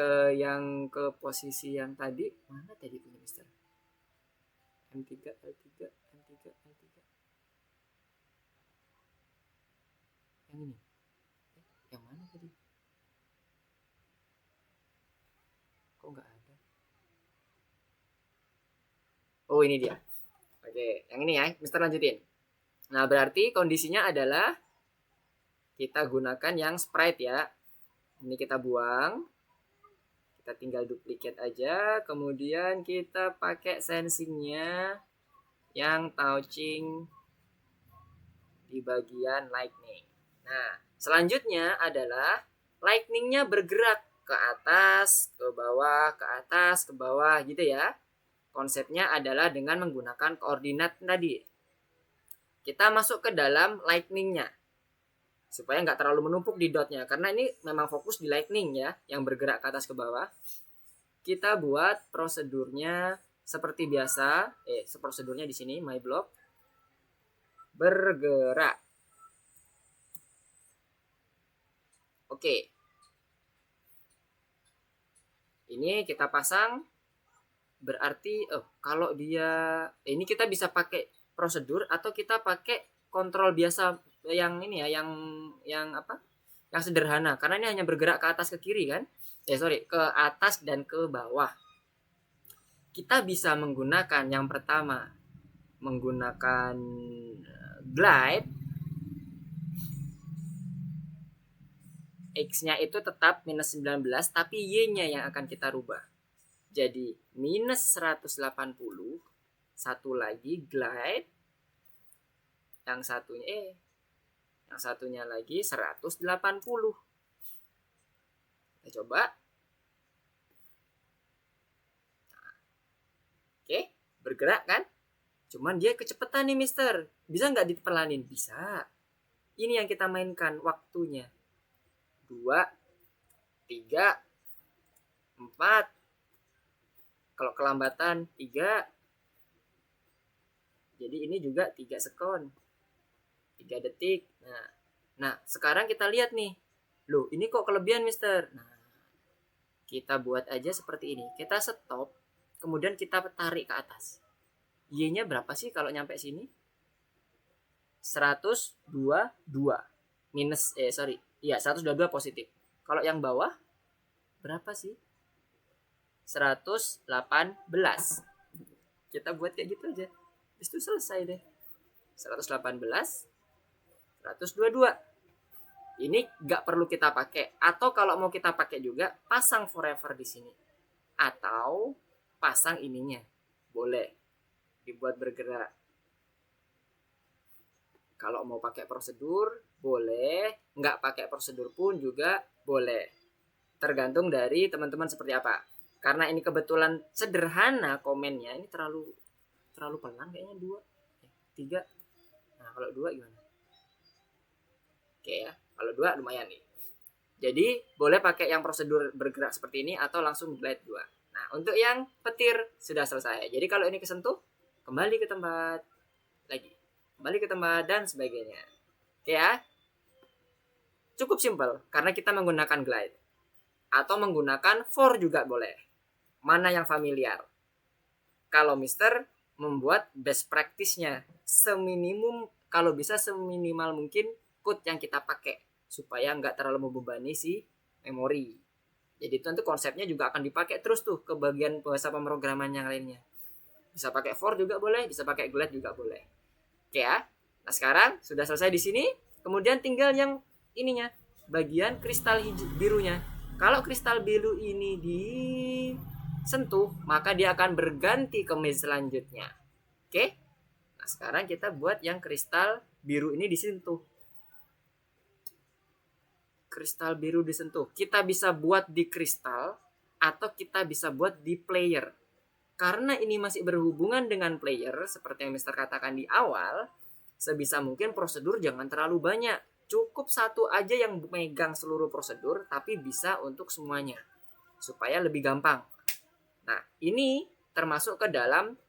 ke posisi yang tadi. Mana tadi punya Mister? M3, L3, M3, L3. Yang ini. Yang mana tadi? Kok nggak ada? Oh, ini dia. Oke, yang ini ya, Mister lanjutin. Nah, berarti kondisinya adalah kita gunakan yang sprite ya. Ini kita buang. Kita tinggal duplicate aja. Kemudian kita pakai sensingnya yang touching di bagian lightning. Nah, selanjutnya adalah lightningnya bergerak ke atas, ke bawah, ke atas, ke bawah gitu ya. Konsepnya adalah dengan menggunakan koordinat tadi. Kita masuk ke dalam lightningnya supaya nggak terlalu menumpuk di dotnya, karena ini memang fokus di lightning ya, yang bergerak ke atas ke bawah. Kita buat prosedurnya seperti biasa. Prosedurnya di sini my block bergerak. Oke. Ini kita pasang. Berarti kalau dia ini kita bisa pakai prosedur atau kita pakai kontrol biasa yang ini ya, yang apa? Yang sederhana, karena ini hanya bergerak ke atas ke kiri kan? Ke atas dan ke bawah. Kita bisa menggunakan yang pertama menggunakan glide. X-nya itu tetap minus 19, tapi Y-nya yang akan kita rubah. Jadi minus 180, satu lagi glide, yang satunya lagi 180. Kita coba. Oke, bergerak kan? Cuman dia kecepatan nih Mister. Bisa nggak dipelanin? Bisa. Ini yang kita mainkan waktunya. 2, 3, 4. Kalau kelambatan 3. Jadi ini juga 3 sekon. 3 detik. Nah, sekarang kita lihat nih. Loh, ini kok kelebihan, Mister? Nah, kita buat aja seperti ini. Kita stop, kemudian kita tarik ke atas. Y-nya berapa sih kalau nyampe sini? 122. Minus, 122 positif. Kalau yang bawah, berapa sih? 118. Kita buat kayak gitu aja. Itu selesai deh. 118, 122. Ini nggak perlu kita pakai. Atau kalau mau kita pakai juga, pasang forever di sini. Atau pasang ininya. Boleh. Dibuat bergerak. Kalau mau pakai prosedur, boleh. Nggak pakai prosedur pun juga boleh. Tergantung dari teman-teman seperti apa. Karena ini kebetulan sederhana komennya. Ini terlalu pelan kayaknya 2, 3. Nah, kalau 2 gimana? Oke ya. Kalau 2 lumayan nih. Jadi boleh pakai yang prosedur bergerak seperti ini atau langsung glide 2. Nah, untuk yang petir sudah selesai. Jadi kalau ini kesentuh, kembali ke tempat lagi. Kembali ke tempat dan sebagainya. Oke ya. Cukup simpel karena kita menggunakan glide. Atau menggunakan for juga boleh. Mana yang familiar? Kalau Mister membuat best practice-nya seminimum, kalau bisa seminimal mungkin code yang kita pakai supaya nggak terlalu membebani si memori. Jadi itu nanti konsepnya juga akan dipakai terus tuh ke bagian bahasa pemrograman yang lainnya. Bisa pakai for juga boleh, bisa pakai glide juga boleh. Oke ya. Nah sekarang sudah selesai di sini. Kemudian tinggal yang ininya, bagian kristal birunya. Kalau kristal biru ini disentuh, maka dia akan berganti ke mesh selanjutnya. Oke. Nah sekarang kita buat yang kristal biru ini disentuh. Kristal biru disentuh. Kita bisa buat di kristal atau kita bisa buat di player. Karena ini masih berhubungan dengan player, seperti yang Mister katakan di awal, sebisa mungkin prosedur jangan terlalu banyak. Cukup satu aja yang megang seluruh prosedur, tapi bisa untuk semuanya. Supaya lebih gampang. Nah, ini termasuk ke dalam,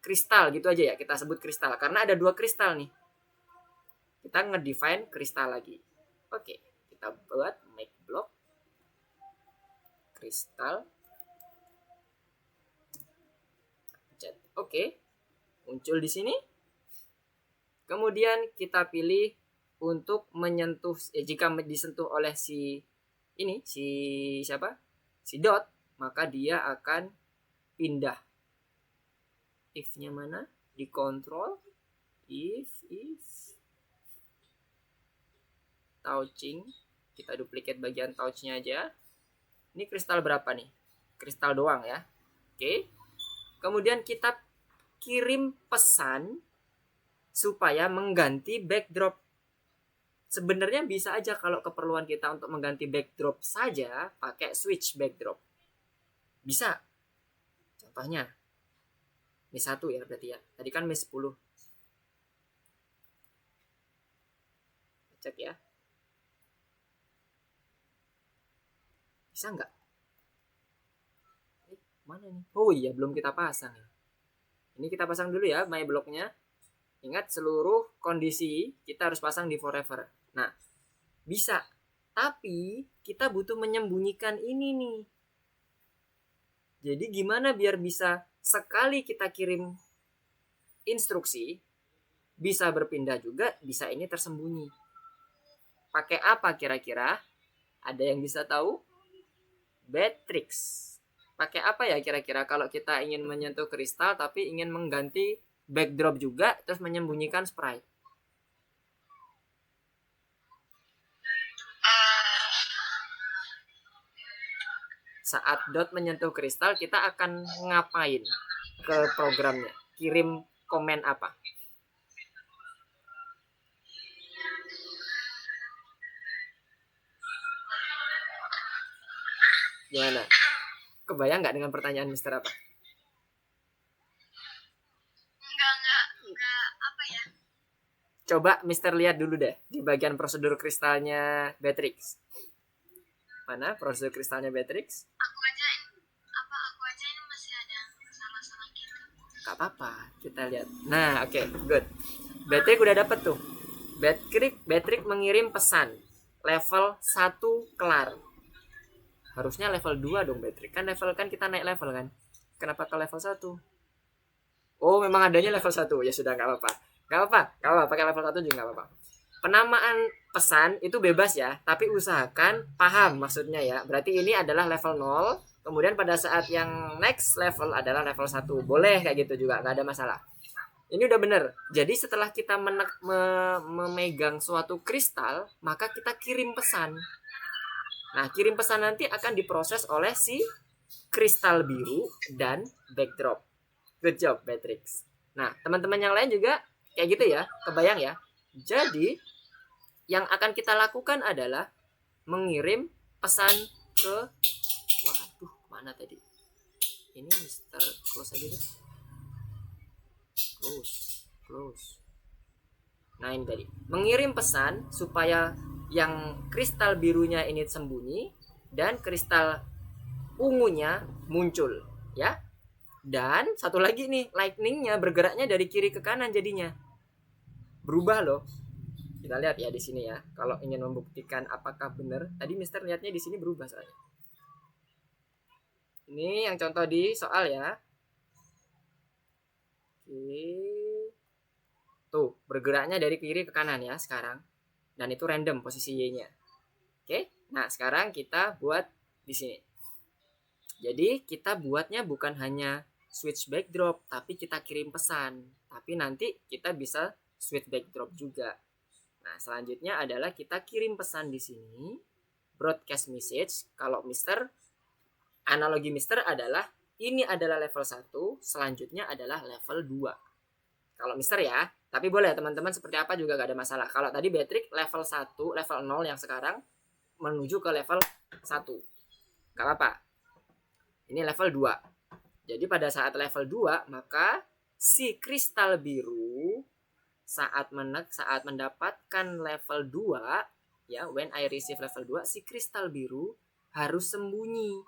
kristal gitu aja ya, kita sebut kristal. Karena ada 2 kristal nih. Kita ngedefine kristal lagi. Oke. Kita buat make block kristal. Oke. Muncul di sini. Kemudian kita pilih untuk menyentuh, jika disentuh oleh si dot, maka dia akan pindah. If-nya mana? Di control. If touching. Kita duplicate bagian touch-nya aja. Ini kristal berapa nih? Kristal doang ya. Oke. Kemudian kita kirim pesan supaya mengganti backdrop. Sebenarnya bisa aja kalau keperluan kita untuk mengganti backdrop saja pakai switch backdrop. Bisa. Contohnya mesh 1 ya berarti ya. Tadi kan mesh 10. Cek ya. Bisa nggak? Mana nih? Oh iya, belum kita pasang ya. Ini kita pasang dulu ya my blocknya. Ingat seluruh kondisi kita harus pasang di forever. Nah, bisa. Tapi kita butuh menyembunyikan ini nih. Jadi gimana biar bisa sekali kita kirim instruksi, bisa berpindah juga, bisa ini tersembunyi. Pakai apa kira-kira? Ada yang bisa tahu? Betrix. Pakai apa ya kira-kira kalau kita ingin menyentuh kristal tapi ingin mengganti backdrop juga terus menyembunyikan sprite? Saat dot menyentuh kristal kita akan ngapain ke programnya? Kirim komen apa? Gimana? Kebayang nggak dengan pertanyaan Mister apa? Enggak, apa ya? Coba Mister lihat dulu deh di bagian prosedur kristalnya Betrix. Mana prosedur kristalnya Betrix? Aku aja ini masih ada salah-salah gitu. Gak apa-apa, kita lihat. Nah, oke, good. Betrix udah dapet tuh. Betrix mengirim pesan. Level 1 kelar. Harusnya level 2 dong Betrix. Kan level kan kita naik level kan. Kenapa ke level 1? Oh, memang adanya level 1. Ya sudah, gak apa-apa. Gak apa-apa, pakai level 1 juga gak apa-apa. Penamaan pesan itu bebas ya, tapi usahakan paham maksudnya ya. Berarti ini adalah level 0, kemudian pada saat yang next level adalah level 1. Boleh kayak gitu juga, gak ada masalah. Ini udah bener. Jadi setelah kita memegang suatu kristal, maka kita kirim pesan. Nah, kirim pesan nanti akan diproses oleh si kristal biru dan backdrop. Good job, Beatrix. Nah, teman-teman yang lain juga kayak gitu ya, kebayang ya. Jadi, yang akan kita lakukan adalah mengirim pesan ke... Waduh, mana tadi? Ini Mister close aja deh. Close. Nah, ini tadi. Mengirim pesan supaya yang kristal birunya ini sembunyi dan kristal ungunya muncul, ya. Dan satu lagi nih, lightningnya bergeraknya dari kiri ke kanan jadinya. Berubah loh. Kita lihat ya di sini ya. Kalau ingin membuktikan apakah benar, tadi Mister lihatnya di sini berubah soalnya. Ini yang contoh di soal ya. Oke. Tuh, bergeraknya dari kiri ke kanan ya sekarang. Dan itu random posisi Y-nya. Oke. Nah, sekarang kita buat di sini. Jadi, kita buatnya bukan hanya switch backdrop, tapi kita kirim pesan. Tapi nanti kita bisa switch backdrop juga. Nah, selanjutnya adalah kita kirim pesan di sini. Broadcast message. Kalau Mister, analogi Mister adalah ini adalah level 1, selanjutnya adalah level 2. Kalau Mister ya, tapi boleh teman-teman seperti apa juga gak ada masalah. Kalau tadi Beatrix level 1, level 0 yang sekarang menuju ke level 1. Gak apa-apa. Ini level 2. Jadi pada saat level 2, maka si kristal biru saat mendapatkan level 2, ya, when I receive level 2, si kristal biru harus sembunyi.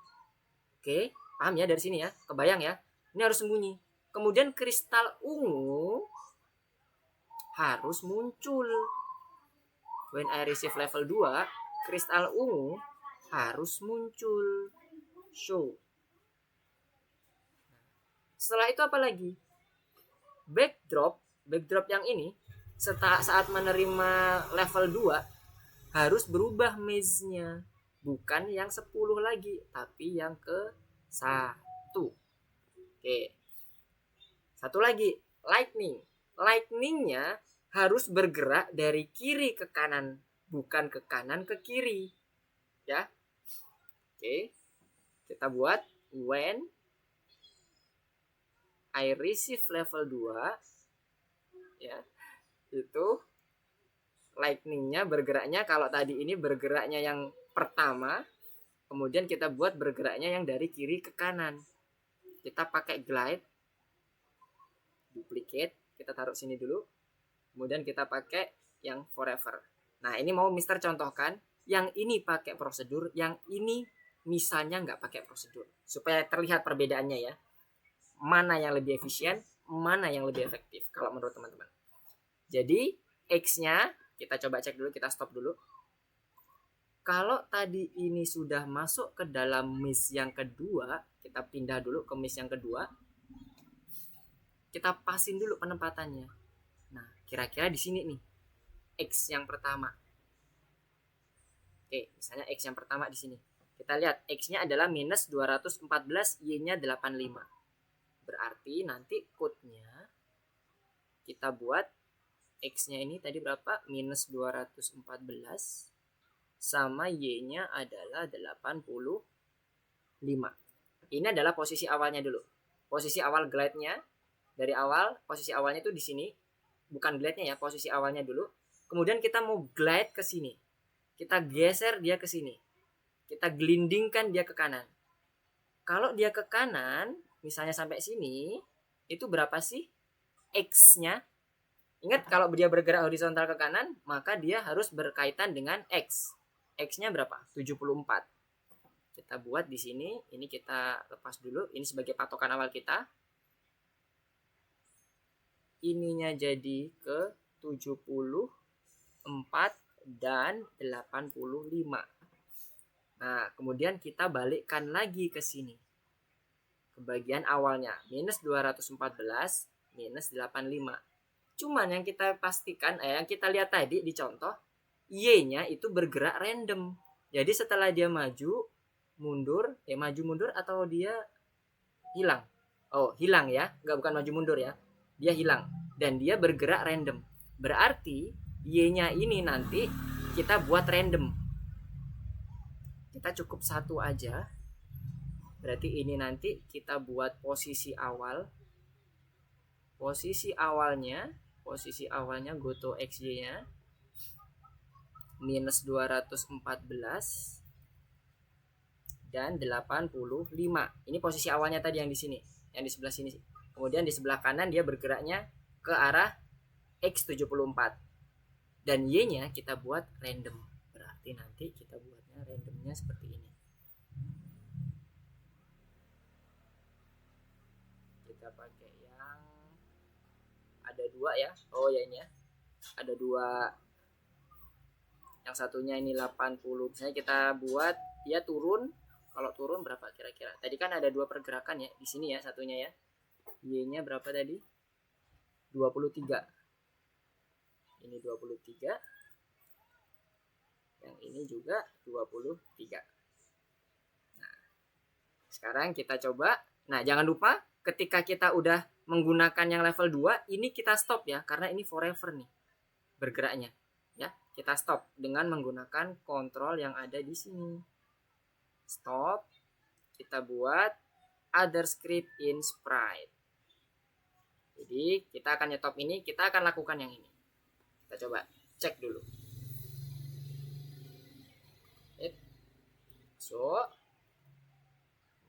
Oke, paham ya dari sini ya? Kebayang ya? Ini harus sembunyi. Kemudian kristal ungu harus muncul. When I receive level 2, kristal ungu harus muncul. Show. Setelah itu apa lagi? Backdrop yang ini saat menerima level 2 harus berubah maze-nya. Bukan yang 10 lagi, tapi yang ke 1. Oke. Satu lagi, lightning. Lightningnya harus bergerak dari kiri ke kanan, bukan ke kanan ke kiri. Ya. Oke. Kita buat when I receive level 2, ya. Itu lightningnya bergeraknya, kalau tadi ini bergeraknya yang pertama, kemudian kita buat bergeraknya yang dari kiri ke kanan. Kita pakai glide, duplicate, kita taruh sini dulu, kemudian kita pakai yang forever. Nah, ini mau Mister contohkan, yang ini pakai prosedur, yang ini misalnya nggak pakai prosedur, supaya terlihat perbedaannya ya, mana yang lebih efisien, mana yang lebih efektif kalau menurut teman-teman. Jadi X-nya kita coba cek dulu, kita stop dulu. Kalau tadi ini sudah masuk ke dalam maze yang kedua, kita pindah dulu ke maze yang kedua, kita pasin dulu penempatannya. Nah, kira-kira di sini nih, X yang pertama. Oke, misalnya X yang pertama di sini. Kita lihat X-nya adalah minus 214, Y-nya 85. Berarti nanti code-nya kita buat X-nya ini tadi berapa? Minus 214 sama Y-nya adalah 85. Ini adalah posisi awalnya dulu. Posisi awal glide-nya dari awal, posisi awalnya itu di sini. Bukan glide-nya ya, posisi awalnya dulu. Kemudian kita mau glide ke sini. Kita geser dia ke sini. Kita gelindingkan dia ke kanan. Kalau dia ke kanan, misalnya sampai sini, itu berapa sih X-nya? Ingat, kalau dia bergerak horizontal ke kanan, maka dia harus berkaitan dengan X. X-nya berapa? 74. Kita buat di sini, ini kita lepas dulu, ini sebagai patokan awal kita. Ininya jadi ke 74 dan 85. Nah, kemudian kita balikkan lagi ke sini. Ke bagian awalnya, minus 214 minus 85. Cuman yang kita pastikan, yang kita lihat tadi di contoh, Y-nya itu bergerak random. Jadi setelah dia maju, mundur, maju mundur atau dia hilang? Oh, hilang ya, bukan maju mundur ya. Dia hilang. dan dia bergerak random. Berarti Y-nya ini nanti kita buat random. Kita cukup satu aja. Berarti ini nanti kita buat posisi awal. Posisi awalnya goto XY-nya minus 214 dan 85. Ini posisi awalnya tadi yang di sini, yang di sebelah sini. Kemudian di sebelah kanan dia bergeraknya ke arah X74. Dan Y-nya kita buat random. Berarti nanti kita buatnya randomnya seperti ini. Kita pakai yang ada dua ya. Oh ya, ini ya. Ada dua. Yang satunya ini 80. Misalnya kita buat dia turun. Kalau turun berapa kira-kira? Tadi kan ada dua pergerakan ya di sini ya, satunya ya. Y-nya berapa tadi? 23. Ini 23. Yang ini juga 23. Nah, sekarang kita coba. Nah, jangan lupa ketika kita udah menggunakan yang level 2, ini kita stop ya, karena ini forever nih bergeraknya. Ya, kita stop dengan menggunakan kontrol yang ada di sini. Stop. Kita buat other script in sprite. Jadi kita akan nyetop ini, kita akan lakukan yang ini. Kita coba cek dulu. Masuk.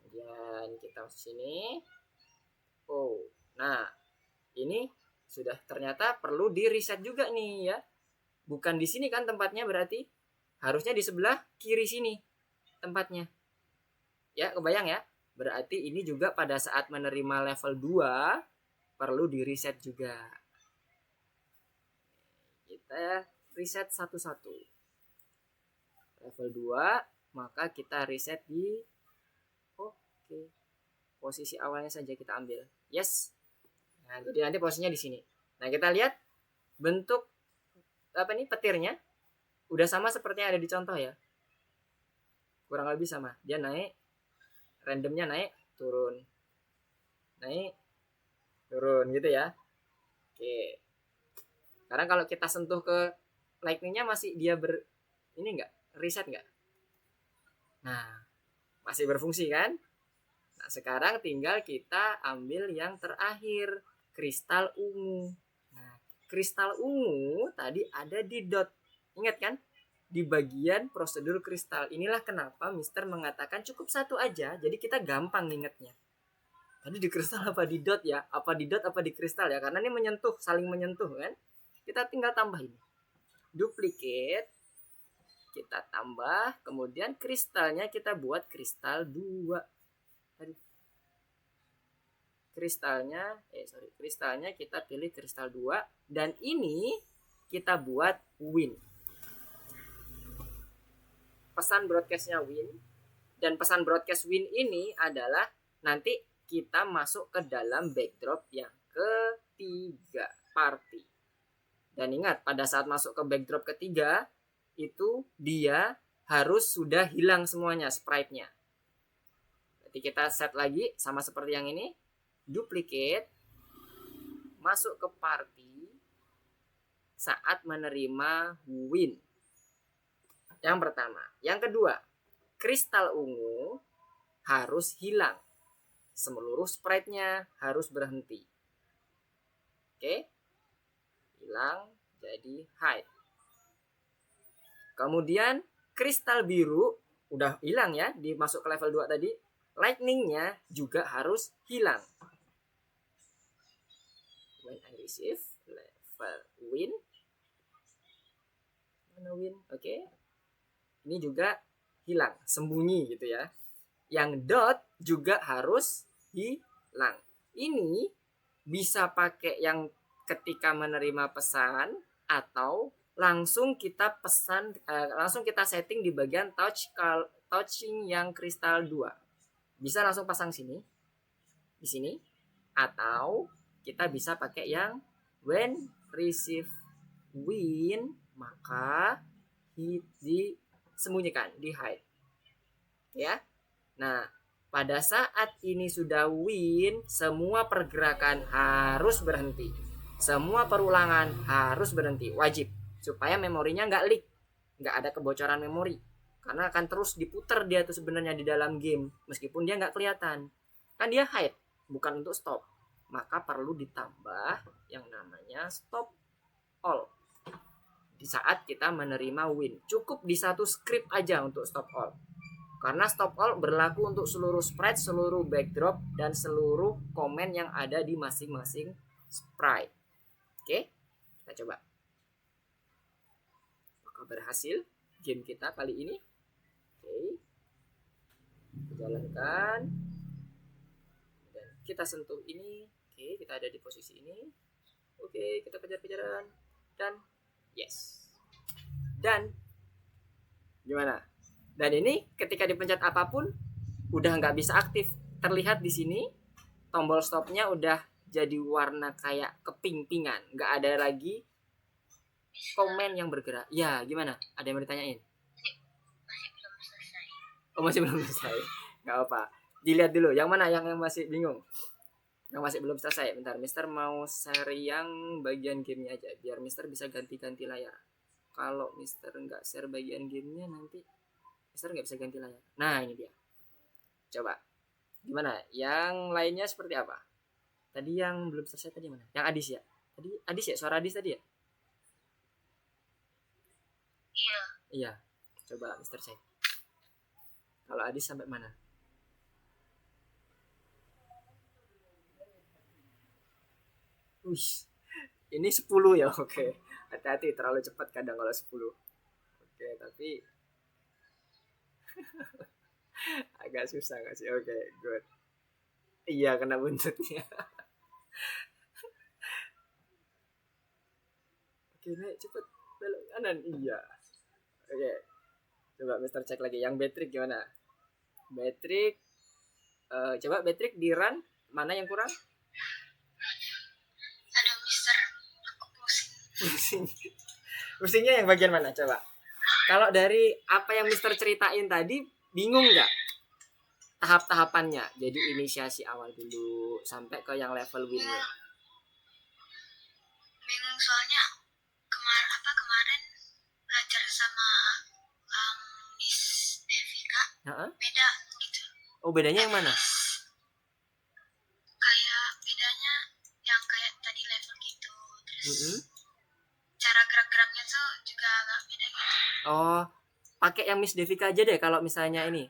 Kemudian kita masuk sini. Oh, nah ini sudah ternyata perlu di reset juga nih ya. Bukan di sini kan tempatnya, berarti harusnya di sebelah kiri sini tempatnya. Ya, kebayang ya? Berarti ini juga pada saat menerima level 2 perlu di reset juga. Kita reset satu-satu. Level 2, maka kita reset di posisi awalnya saja kita ambil. Yes. Nah, jadi nanti posisinya di sini. Nah, kita lihat bentuk apa nih petirnya udah sama seperti yang ada di contoh ya. Kurang lebih sama. Dia naik, randomnya naik, turun. Naik, turun gitu ya. Oke. Sekarang kalau kita sentuh ke lightning-nya masih dia ini enggak? Reset enggak? Nah, masih berfungsi kan? Nah, sekarang tinggal kita ambil yang terakhir, kristal ungu. Nah, kristal ungu tadi ada di dot. Ingat kan? Di bagian prosedur kristal. Inilah kenapa Mister mengatakan cukup satu aja, jadi kita gampang ingatnya. Tadi di kristal apa di dot ya? Apa di dot apa di kristal ya? Karena ini menyentuh, saling menyentuh kan? Kita tinggal tambah ini. Duplicate. Kita tambah, kemudian kristalnya kita buat kristal 2. Kristalnya kita pilih kristal 2 dan ini kita buat win. Pesan broadcastnya win, dan pesan broadcast win ini adalah nanti kita masuk ke dalam backdrop yang ketiga, party. Dan ingat, pada saat masuk ke backdrop ketiga itu dia harus sudah hilang semuanya sprite-nya. Jadi kita set lagi sama seperti yang ini, duplicate, masuk ke party saat menerima win. Yang pertama. Yang kedua, kristal ungu harus hilang. Seluruh sprite-nya harus berhenti. Oke. Hilang jadi hide. Kemudian kristal biru udah hilang ya, dimasuk ke level 2 tadi. Lightning-nya juga harus hilang. When I receive level win. Mana win? Oke. Ini juga hilang, sembunyi gitu ya. Yang dot juga harus hilang. Ini bisa pakai yang ketika menerima pesan atau langsung kita langsung kita setting di bagian touching yang kristal 2. Bisa langsung pasang sini, di sini, atau kita bisa pakai yang when receive win maka disembunyikan, di hide. Ya. Nah, pada saat ini sudah win, semua pergerakan harus berhenti. Semua perulangan harus berhenti, wajib, supaya memorinya nggak leak, nggak ada kebocoran memori, karena akan terus diputar dia tuh sebenarnya di dalam game meskipun dia nggak kelihatan, kan dia hide bukan untuk stop. Maka perlu ditambah yang namanya stop all di saat kita menerima win. Cukup di satu script aja untuk stop all, karena stop all berlaku untuk seluruh sprite, seluruh backdrop, dan seluruh komen yang ada di masing-masing sprite. Oke, kita coba apakah berhasil game kita kali ini. Oke, jalankan dan kita sentuh ini. Oke, kita ada di posisi ini. Oke, kita kejar-kejaran dan yes. Dan gimana? Dan ini ketika dipencet apapun udah nggak bisa aktif. Terlihat di sini tombol stopnya udah jadi warna kayak keping-pingan, nggak ada lagi komen yang bergerak. Ya, gimana? Ada yang mau ditanyain? Masih belum selesai. Oh, masih belum selesai. Nggak apa. Dilihat dulu. Yang mana yang masih bingung? Yang masih belum selesai. Bentar, Mister mau share yang bagian gamenya aja, biar Mister bisa ganti-ganti layar. Kalau Mister nggak share bagian gamenya, nanti Mister nggak bisa ganti layar. Nah, ini dia. Coba. Gimana? Yang lainnya seperti apa? Tadi yang belum selesai tadi mana? Yang Adis ya? Tadi Adis ya? Suara Adis tadi ya? Iya. Iya. Coba Mister cek. Kalau Adis sampai mana? Wih, ini 10 ya, oke. Hati-hati, terlalu cepat kadang kalau 10. Oke, tapi agak susah nggak sih? Oke, good. Iya, kena buntutnya. Oke, naik cepet. Belok kanan. Iya. Oke, coba Mister cek lagi. Yang Betrik gimana? Betrik, coba Betrik di run. Mana yang kurang? Aduh, Mister, aku pusing. Pusing. Pusingnya yang bagian mana? Coba. Kalau dari apa yang Mister ceritain tadi, bingung nggak tahap-tahapannya? Jadi inisiasi awal dulu sampai ke yang level winnya. Bingung soalnya kemarin belajar sama Miss Devika Heeh. beda gitu. Oh, bedanya yang mana? Kayak bedanya yang kayak tadi level gitu, terus Mm-mm. cara gerak-geraknya tuh juga agak beda gitu. Oh, pakai yang Miss Devika aja deh kalau misalnya ini.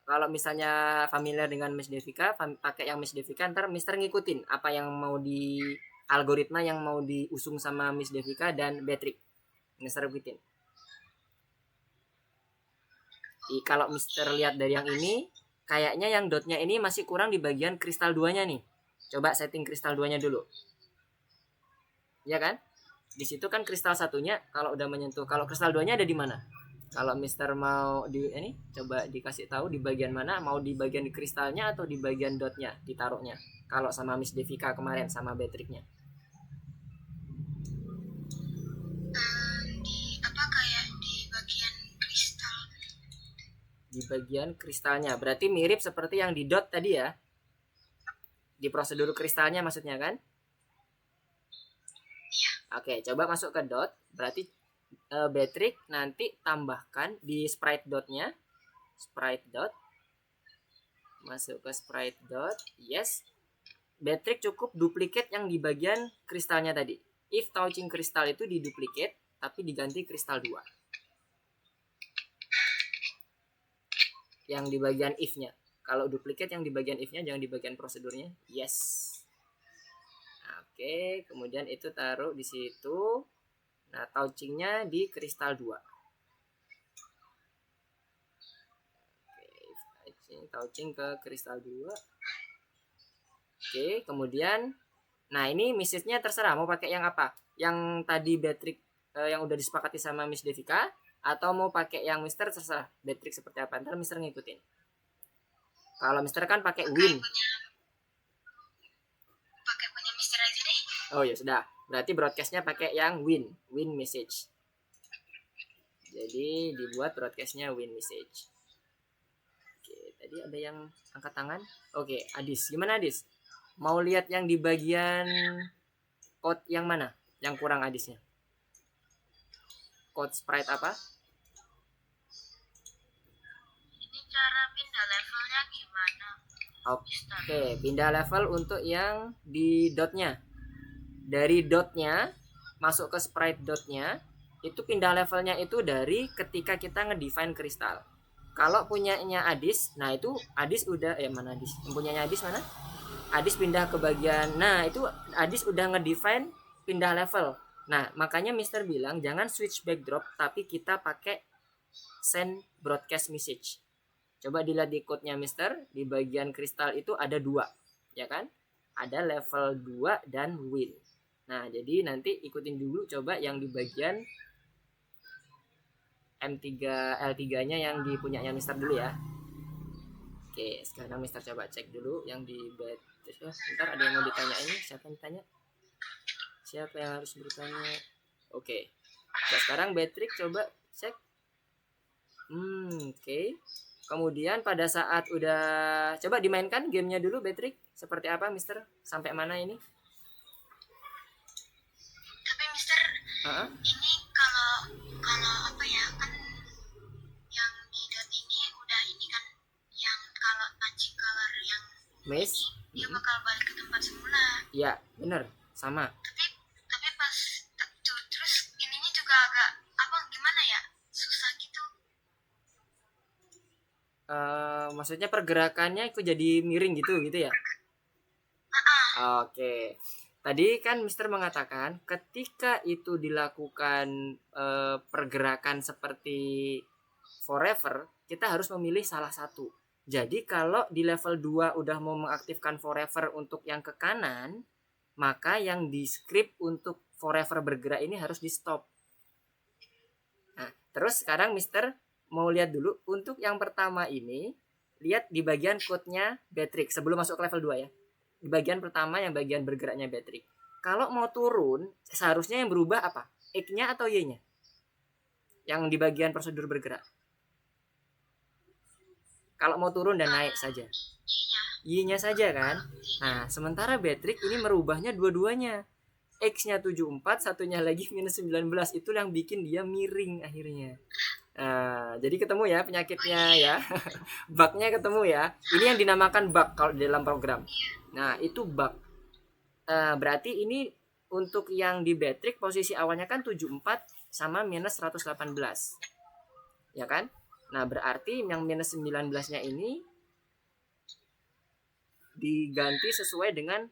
Kalau misalnya familiar dengan Miss Devika, pakai yang Miss Devika, ntar Mister ngikutin apa yang mau di algoritma yang mau diusung sama Miss Devika dan Beatrix. Mister ikutin. Kalau Mister lihat dari yang ini, kayaknya yang dotnya ini masih kurang di bagian kristal 2-nya nih. Coba setting kristal 2-nya dulu. Ya kan? Di situ kan kristal satunya kalau udah menyentuh. Kalau kristal 2-nya ada di mana? Kalau Mister mau di ini coba dikasih tahu di bagian mana, mau di bagian kristalnya atau di bagian dotnya ditaruhnya. Kalau sama Miss Devika kemarin sama Beatrixnya. Di apa kayak di bagian kristal. Di bagian kristalnya. Berarti mirip seperti yang di dot tadi ya. Di prosedur kristalnya maksudnya kan? Iya. Oke, coba masuk ke dot. Berarti Beatrix nanti tambahkan di sprite dotnya, sprite dot, masuk ke sprite dot, yes. Beatrix cukup duplikat yang di bagian kristalnya tadi. If touching kristal itu diduplikat tapi diganti kristal 2 yang di bagian if-nya. Kalau duplikat yang di bagian if-nya, jangan di bagian prosedurnya. Yes. Oke, kemudian itu taruh di situ. Nah, touchingnya di kristal 2. Oke, touching ke kristal 2. Oke, kemudian nah ini message-nya terserah mau pakai yang apa. Yang tadi Beatrix yang udah disepakati sama Miss Devika atau mau pakai yang Mister, terserah. Beatrix seperti apa, ntar Mister ngikutin. Kalau Mister kan pakai win. Pakai punya Mister aja deh. Oh ya sudah. Berarti broadcastnya pakai yang win message. Jadi dibuat broadcastnya win message. Oke, tadi ada yang angkat tangan. Oke, Adis, gimana Adis? Mau lihat yang di bagian Code yang mana? Yang kurang adisnya? Code sprite apa? Ini cara pindah levelnya gimana, Mister? Oke, pindah level untuk yang di dotnya. Dari dotnya masuk ke sprite dotnya, itu pindah levelnya itu dari ketika kita ngedefine kristal. Kalau punyanya Adis, nah itu Adis udah mana Adis? Yang punyanya Adis mana? Adis pindah ke bagian. Nah, itu Adis udah ngedefine pindah level. Nah, makanya Mister bilang jangan switch backdrop tapi kita pakai send broadcast message. Coba dilihat di code-nya Mister, di bagian kristal itu ada 2, ya kan? Ada level 2 dan win. Nah, jadi nanti ikutin dulu coba yang di bagian M3 L3-nya yang dipunyanya Mister dulu ya. Oke, sekarang Mister coba cek dulu yang di Bentar, ada yang mau ditanya ini. Siapa yang ditanya? Siapa yang harus bertanya? Oke. Nah, sekarang Patrick coba cek. Oke. Kemudian pada saat udah coba dimainkan gamenya dulu Patrick. Seperti apa Mister? Sampai mana ini? Tapi Mister, ini kalau apa ya, kan yang di dot ini udah ini kan, yang kalau magic color yang Maze dia bakal balik ke tempat semula. Iya, bener, sama. Tapi pas terus ininya juga agak apa gimana ya? Susah gitu. Maksudnya pergerakannya itu jadi miring gitu ya? Oke. Tadi kan Mister mengatakan ketika itu dilakukan pergerakan seperti forever, kita harus memilih salah satu. Jadi kalau di level 2 udah mau mengaktifkan forever untuk yang ke kanan, maka yang di script untuk forever bergerak ini harus di stop. Nah, terus sekarang Mister mau lihat dulu untuk yang pertama ini, lihat di bagian code-nya Patrick sebelum masuk ke level 2 ya. Di bagian pertama yang bagian bergeraknya Patrick. Kalau mau turun, seharusnya yang berubah apa? X-nya atau Y-nya? Yang di bagian prosedur bergerak. Kalau mau turun dan naik saja. Y-nya saja kan? Nah, sementara Patrick ini merubahnya dua-duanya. X-nya 74, satunya lagi minus 19. Itu yang bikin dia miring akhirnya. Nah, jadi ketemu ya penyakitnya ya. Bug-nya ketemu ya. Ini yang dinamakan bug kalau di dalam program. Nah, itu bug. Berarti ini untuk yang di Patrick posisi awalnya kan 74 sama minus 118. Ya kan? Nah, berarti yang minus 19-nya ini diganti sesuai dengan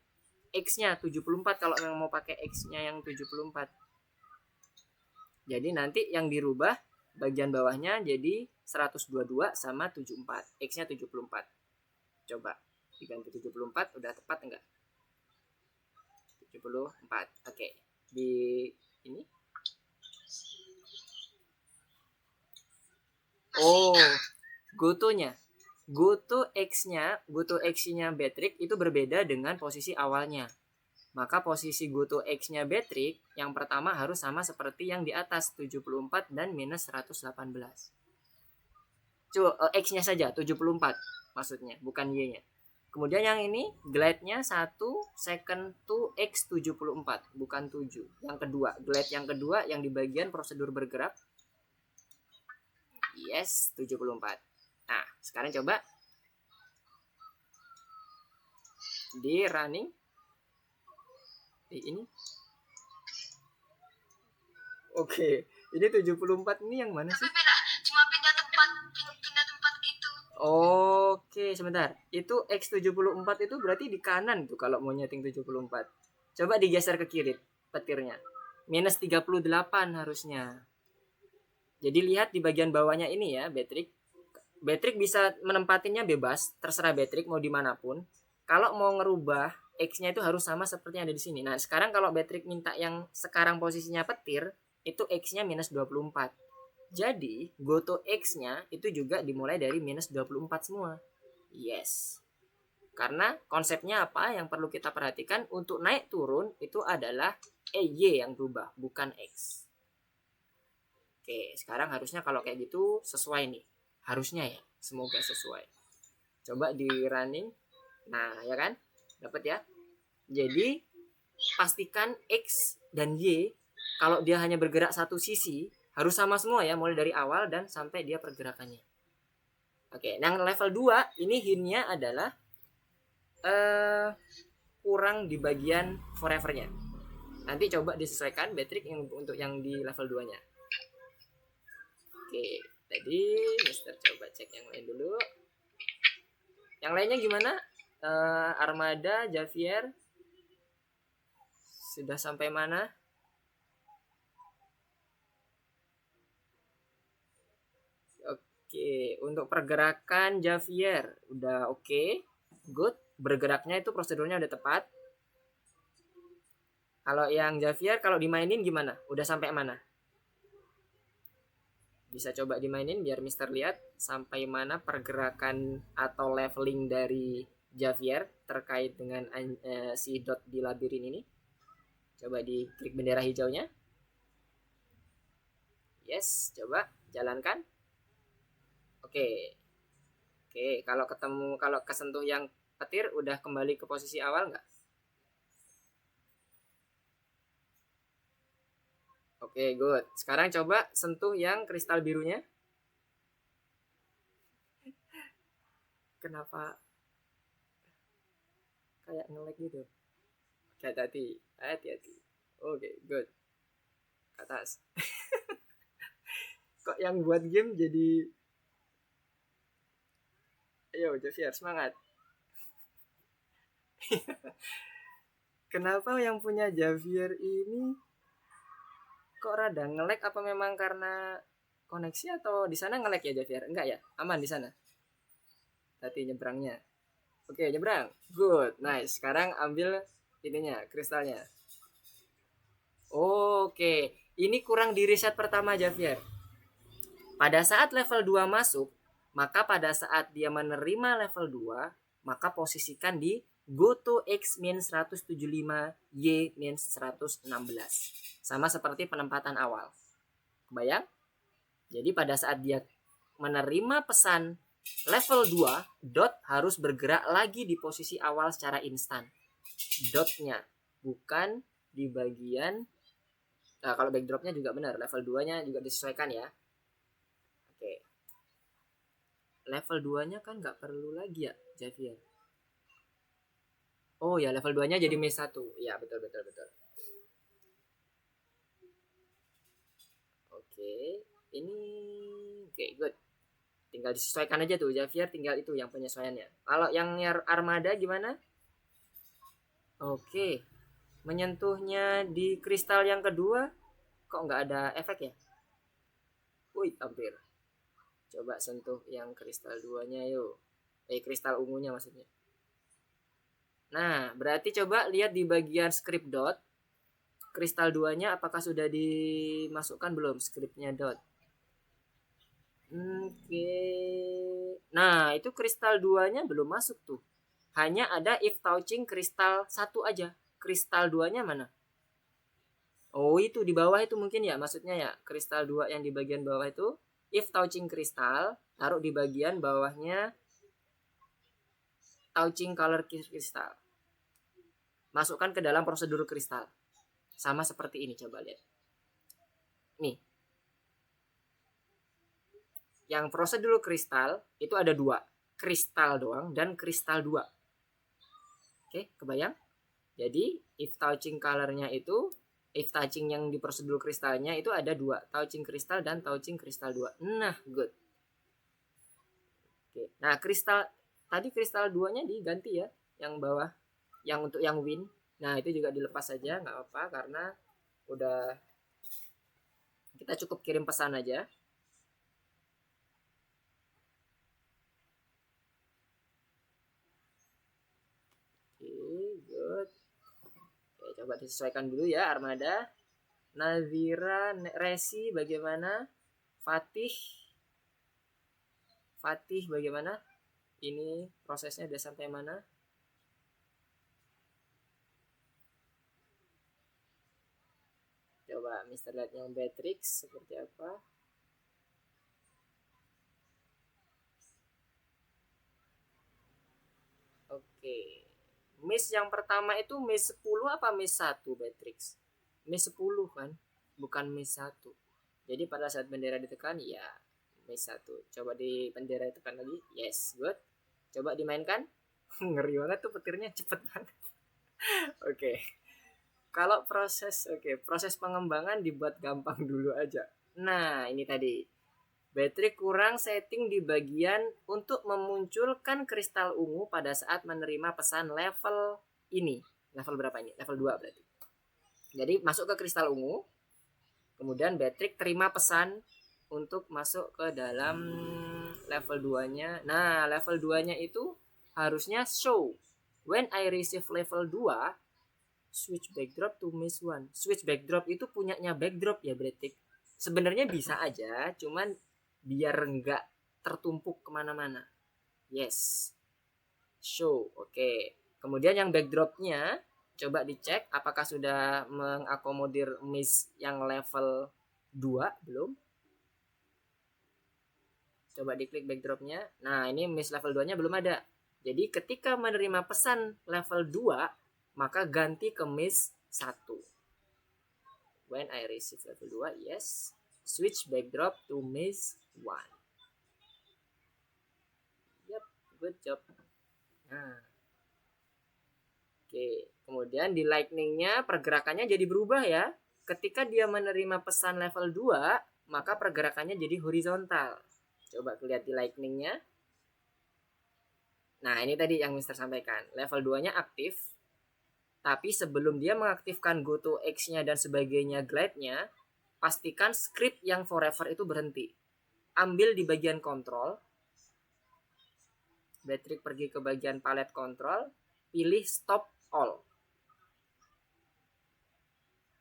X-nya 74 kalau memang mau pakai X-nya yang 74. Jadi nanti yang dirubah bagian bawahnya jadi 122 sama 74. X-nya 74. Coba diganti 74 udah tepat enggak? 74. Oke. Di ini. Oh, goto-nya. Goto X-nya Patrick itu berbeda dengan posisi awalnya. Maka posisi goto X-nya Patrick yang pertama harus sama seperti yang di atas 74 dan minus 118. X-nya saja 74 maksudnya, bukan Y-nya. Kemudian yang ini glide-nya 1 second to X 74, bukan 7. Yang kedua, glide yang kedua yang di bagian prosedur bergerak. Yes, 74. Nah, sekarang coba di running di ini. Oke, ini 74 ini yang mana sih? Tapi beda, cuma pindah tempat gitu. Oke, sebentar. Itu X74 itu berarti di kanan tuh kalau mau nyeting 74. Coba digeser ke kiri petirnya. Minus 38 harusnya. Jadi lihat di bagian bawahnya ini ya, Patrick. Patrick bisa menempatinya bebas, terserah Patrick mau dimanapun. Kalau mau ngerubah X-nya itu harus sama seperti yang ada di sini. Nah, sekarang kalau Patrick minta yang sekarang posisinya petir, itu X-nya minus 24. Jadi, goto X-nya itu juga dimulai dari minus 24 semua. Yes. Karena konsepnya apa yang perlu kita perhatikan untuk naik turun itu adalah Y yang berubah, bukan X. Oke, sekarang harusnya kalau kayak gitu sesuai nih. Harusnya ya, semoga sesuai. Coba di running. Nah, ya kan? Dapat ya? Jadi pastikan X dan Y kalau dia hanya bergerak satu sisi harus sama semua ya, mulai dari awal dan sampai dia pergerakannya. Oke, yang level 2 ini hintnya adalah kurang di bagian forever-nya. Nanti coba disesuaikan Beatrix untuk yang di level 2-nya. Oke, tadi Mister coba cek yang lain dulu. Yang lainnya gimana? Armada, Javier sudah sampai mana? Oke, untuk pergerakan Javier udah oke, good. Bergeraknya itu prosedurnya udah tepat. Kalau yang Javier kalau dimainin gimana? Udah sampai mana? Bisa coba dimainin biar Mister lihat sampai mana pergerakan atau leveling dari Javier terkait dengan si dot di labirin ini. Coba diklik bendera hijaunya. Yes, coba jalankan. Oke. Oke, kalau kesentuh yang petir udah kembali ke posisi awal nggak? Oke, good. Sekarang coba sentuh yang kristal birunya. Kenapa kayak nge-lag gitu? Hati-hati, hati-hati. Oke, good. Ke atas. Kok yang buat game jadi... Ayo, Javier, semangat. Kenapa yang punya Javier ini kok rada nge-lag? Apa memang karena koneksi atau di sana nge-lag ya Javier? Enggak ya? Aman di sana? Tadi nyebrangnya. Oke, nyebrang. Good, nice. Sekarang ambil ininya, kristalnya. Oke, ini kurang di reset pertama Javier. Pada saat level 2 masuk, maka pada saat dia menerima level 2, maka posisikan di go to X min 175 Y min 116. Sama seperti penempatan awal. Kebayang? Jadi pada saat dia menerima pesan level 2, dot harus bergerak lagi di posisi awal secara instan. Dotnya, bukan di bagian... Nah, kalau backdropnya juga benar, level 2-nya juga disesuaikan ya. Oke. Level 2-nya kan nggak perlu lagi ya, Javier. Oh ya, level 2-nya jadi mes 1. Ya, betul. Oke, ini oke, good. Tinggal disesuaikan aja tuh, Javier tinggal itu yang penyesuaiannya. Kalau yang Armada gimana? Oke. Menyentuhnya di kristal yang kedua kok nggak ada efek ya? Wih, hampir. Coba sentuh yang kristal 2-nya yuk. Kristal ungunya maksudnya. Nah, berarti coba lihat di bagian script dot. Kristal 2-nya apakah sudah dimasukkan belum scriptnya dot? Oke. Nah, itu kristal 2-nya belum masuk tuh. Hanya ada if touching kristal 1 aja. Kristal 2-nya mana? Oh, itu di bawah itu mungkin ya, maksudnya ya. Kristal 2 yang di bagian bawah itu if touching kristal, taruh di bagian bawahnya touching color kristal. Masukkan ke dalam prosedur kristal. Sama seperti ini, coba lihat. Nih. Yang prosedur kristal itu ada 2. Kristal doang dan kristal 2. Oke, kebayang? Jadi, if touching colornya itu, if touching yang di prosedur kristalnya itu ada 2. Touching kristal dan touching kristal 2. Nah, good. Oke. Nah, kristal 2-nya diganti ya, yang bawah, yang untuk yang win. Nah, itu juga dilepas saja, nggak apa-apa karena udah kita cukup kirim pesan aja. Oke, good. Oke, coba disesuaikan dulu ya Armada. Nazira, Resi bagaimana? Fatih bagaimana? Ini prosesnya udah sampai mana? Coba Mister lihat yang Beatrix seperti apa? Oke. Miss yang pertama itu Miss 10 apa Miss 1 Beatrix? Miss 10 kan, bukan Miss 1. Jadi pada saat bendera ditekan ya Miss 1. Coba di bendera ditekan lagi. Yes, good. Coba dimainkan. Ngeri banget tuh petirnya, cepet banget. Oke. Kalau proses pengembangan dibuat gampang dulu aja. Nah, ini tadi. Baterai kurang setting di bagian untuk memunculkan kristal ungu pada saat menerima pesan level ini. Level berapa ini? Level 2 berarti. Jadi masuk ke kristal ungu. Kemudian Baterai terima pesan untuk masuk ke dalam level 2-nya. Nah, level 2-nya itu harusnya show. When I receive level 2, switch backdrop to miss 1. Switch backdrop itu punyanya backdrop ya Baterai. Sebenarnya bisa aja, cuman biar nggak tertumpuk kemana-mana. Yes, show. Oke. Kemudian yang backdropnya coba dicek apakah sudah mengakomodir miss yang level 2 belum. Coba diklik backdropnya. Nah, ini miss level 2 nya belum ada. Jadi ketika menerima pesan level 2, maka ganti ke miss 1. When I receive level 2, yes, switch backdrop to miss 1. Yep, good job. Nah, oke. Kemudian di lightningnya pergerakannya jadi berubah ya. Ketika dia menerima pesan level 2, maka pergerakannya jadi horizontal. Coba lihat di lightningnya. Nah, ini tadi yang Mister sampaikan. Level 2-nya aktif. Tapi sebelum dia mengaktifkan go to X-nya dan sebagainya glide-nya, pastikan script yang forever itu berhenti. Ambil di bagian kontrol. Baterai pergi ke bagian palet kontrol, pilih stop all.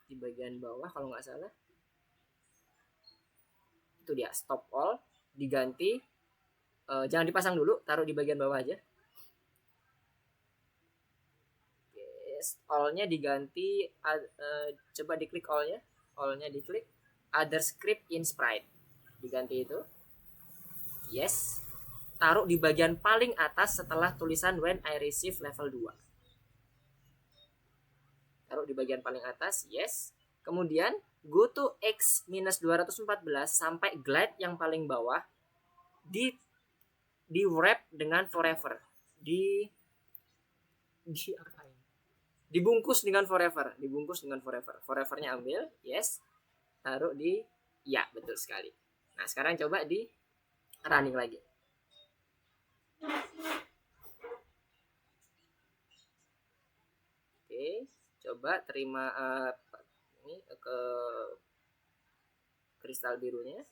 Di bagian bawah kalau nggak salah. Itu dia, stop all. Diganti. Jangan dipasang dulu, taruh di bagian bawah aja. All-nya diganti, coba diklik all-nya. All-nya diklik. Other script in sprite. Diganti itu. Yes. Taruh di bagian paling atas setelah tulisan when I receive level 2. Taruh di bagian paling atas, yes. Kemudian go to X minus 214 sampai glide yang paling bawah di wrap dengan forever. Apain? Dibungkus dengan forever. Forevernya ambil, yes. Taruh di, ya betul sekali. Nah sekarang coba di running lagi. Oke, coba terima ini ke kristal birunya.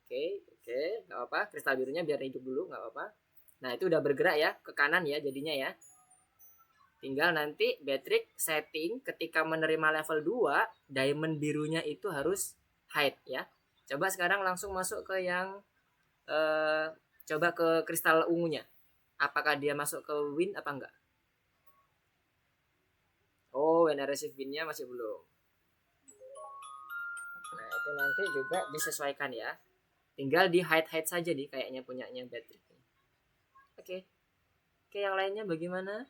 Oke, nggak apa-apa. Kristal birunya biar hidup dulu, nggak apa-apa. Nah itu udah bergerak ya ke kanan ya jadinya ya. Tinggal nanti Baterai setting ketika menerima level 2, diamond birunya itu harus hide ya. Coba sekarang langsung masuk ke yang coba ke kristal ungunya. Apakah dia masuk ke win apa enggak? Oh, when I receive win-nya masih belum. Nah, itu nanti juga disesuaikan ya. Tinggal di hide saja nih kayaknya punyanya Baterai. Oke. Oke, yang lainnya bagaimana?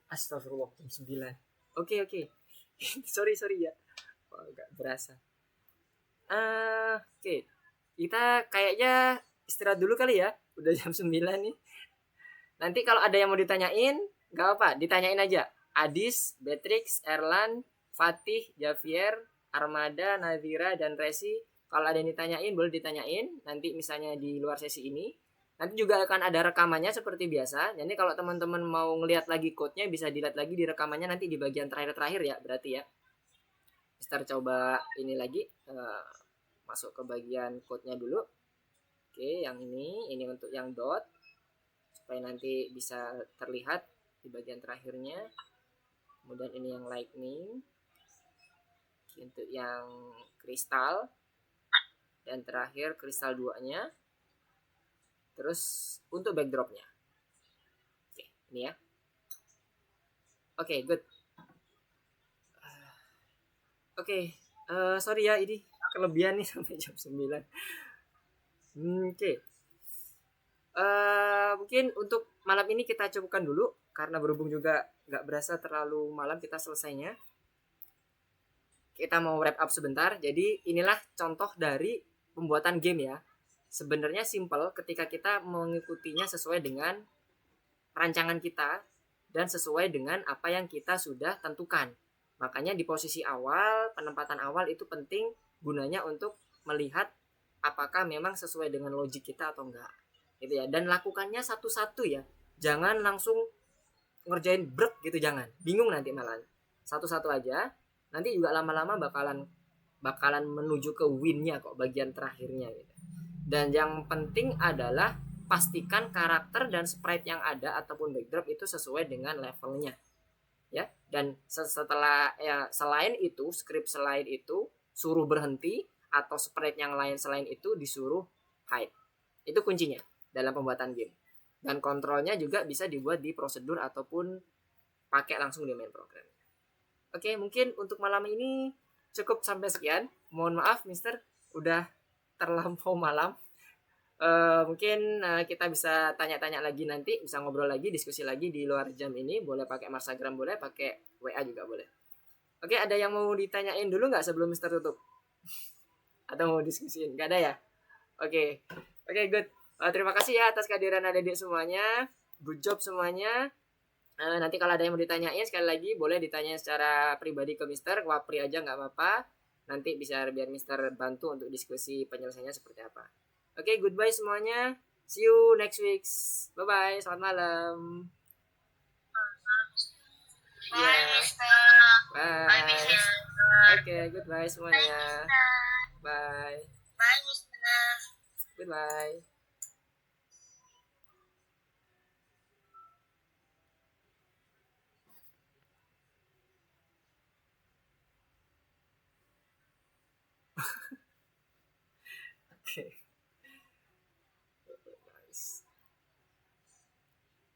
Astagfirullah, jam 9. Oke. sorry ya. Oh, gak berasa. Oke. Kita kayaknya istirahat dulu kali ya. Udah jam 9 nih. Nanti kalau ada yang mau ditanyain, gak apa, ditanyain aja. Adis, Beatrix, Erlan, Fatih, Javier, Armada, Nadira, dan Resi. Kalau ada yang ditanyain, boleh ditanyain. Nanti misalnya di luar sesi ini. Nanti juga akan ada rekamannya seperti biasa. Jadi kalau teman-teman mau ngelihat lagi code-nya, bisa dilihat lagi di rekamannya nanti di bagian terakhir ya, berarti ya. Mister coba ini lagi, masuk ke bagian code-nya dulu. Oke, yang ini untuk yang dot. Supaya nanti bisa terlihat di bagian terakhirnya. Kemudian ini yang lightning. Untuk yang kristal. Dan terakhir kristal 2-nya. Terus untuk backdropnya. Oke, ini ya. Oke, good. Oke, sorry ya ini kelebihan nih sampai jam 9. Oke. Mungkin untuk malam ini kita cukupkan dulu karena berhubung juga nggak berasa terlalu malam kita selesainya. Kita mau wrap up sebentar. Jadi inilah contoh dari pembuatan game ya. Sebenarnya simple ketika kita mengikutinya sesuai dengan rancangan kita dan sesuai dengan apa yang kita sudah tentukan. Makanya di posisi awal, penempatan awal itu penting gunanya untuk melihat apakah memang sesuai dengan logik kita atau enggak. Gitu ya. Dan lakukannya satu-satu ya. Jangan langsung ngerjain brek gitu, jangan. Bingung nanti malah. Satu-satu aja. Nanti juga lama-lama bakalan menuju ke winnya kok bagian terakhirnya gitu. Dan yang penting adalah pastikan karakter dan sprite yang ada ataupun backdrop itu sesuai dengan levelnya ya. Dan setelah ya, selain itu script selain itu suruh berhenti atau sprite yang lain selain itu disuruh hide. Itu kuncinya dalam pembuatan game. Dan kontrolnya juga bisa dibuat di prosedur ataupun pakai langsung di main program. Oke, mungkin untuk malam ini cukup sampai sekian. Mohon maaf Mister, udah terlampau malam. Mungkin kita bisa tanya-tanya lagi nanti, bisa ngobrol lagi, diskusi lagi di luar jam ini. Boleh pakai Instagram, boleh pakai WA juga boleh. Oke, ada yang mau ditanyain dulu nggak sebelum Mister tutup? Atau mau diskusiin? Nggak ada ya? Oke, oke, good. Terima kasih ya atas kehadiran adik-adik semuanya. Good job semuanya. Nanti kalau ada yang mau ditanyain sekali lagi boleh ditanya secara pribadi ke Mister, wapri aja nggak apa-apa. Nanti bisa biar Mister bantu untuk diskusi penyelesaiannya seperti apa. Oke, goodbye semuanya. See you next week. Bye bye. Selamat malam. Bye, Yeah. Mister. Bye, Bye. Mister. Oke, goodbye Bye, semuanya. Mister. Bye. Bye, Mister. Goodbye. Oke.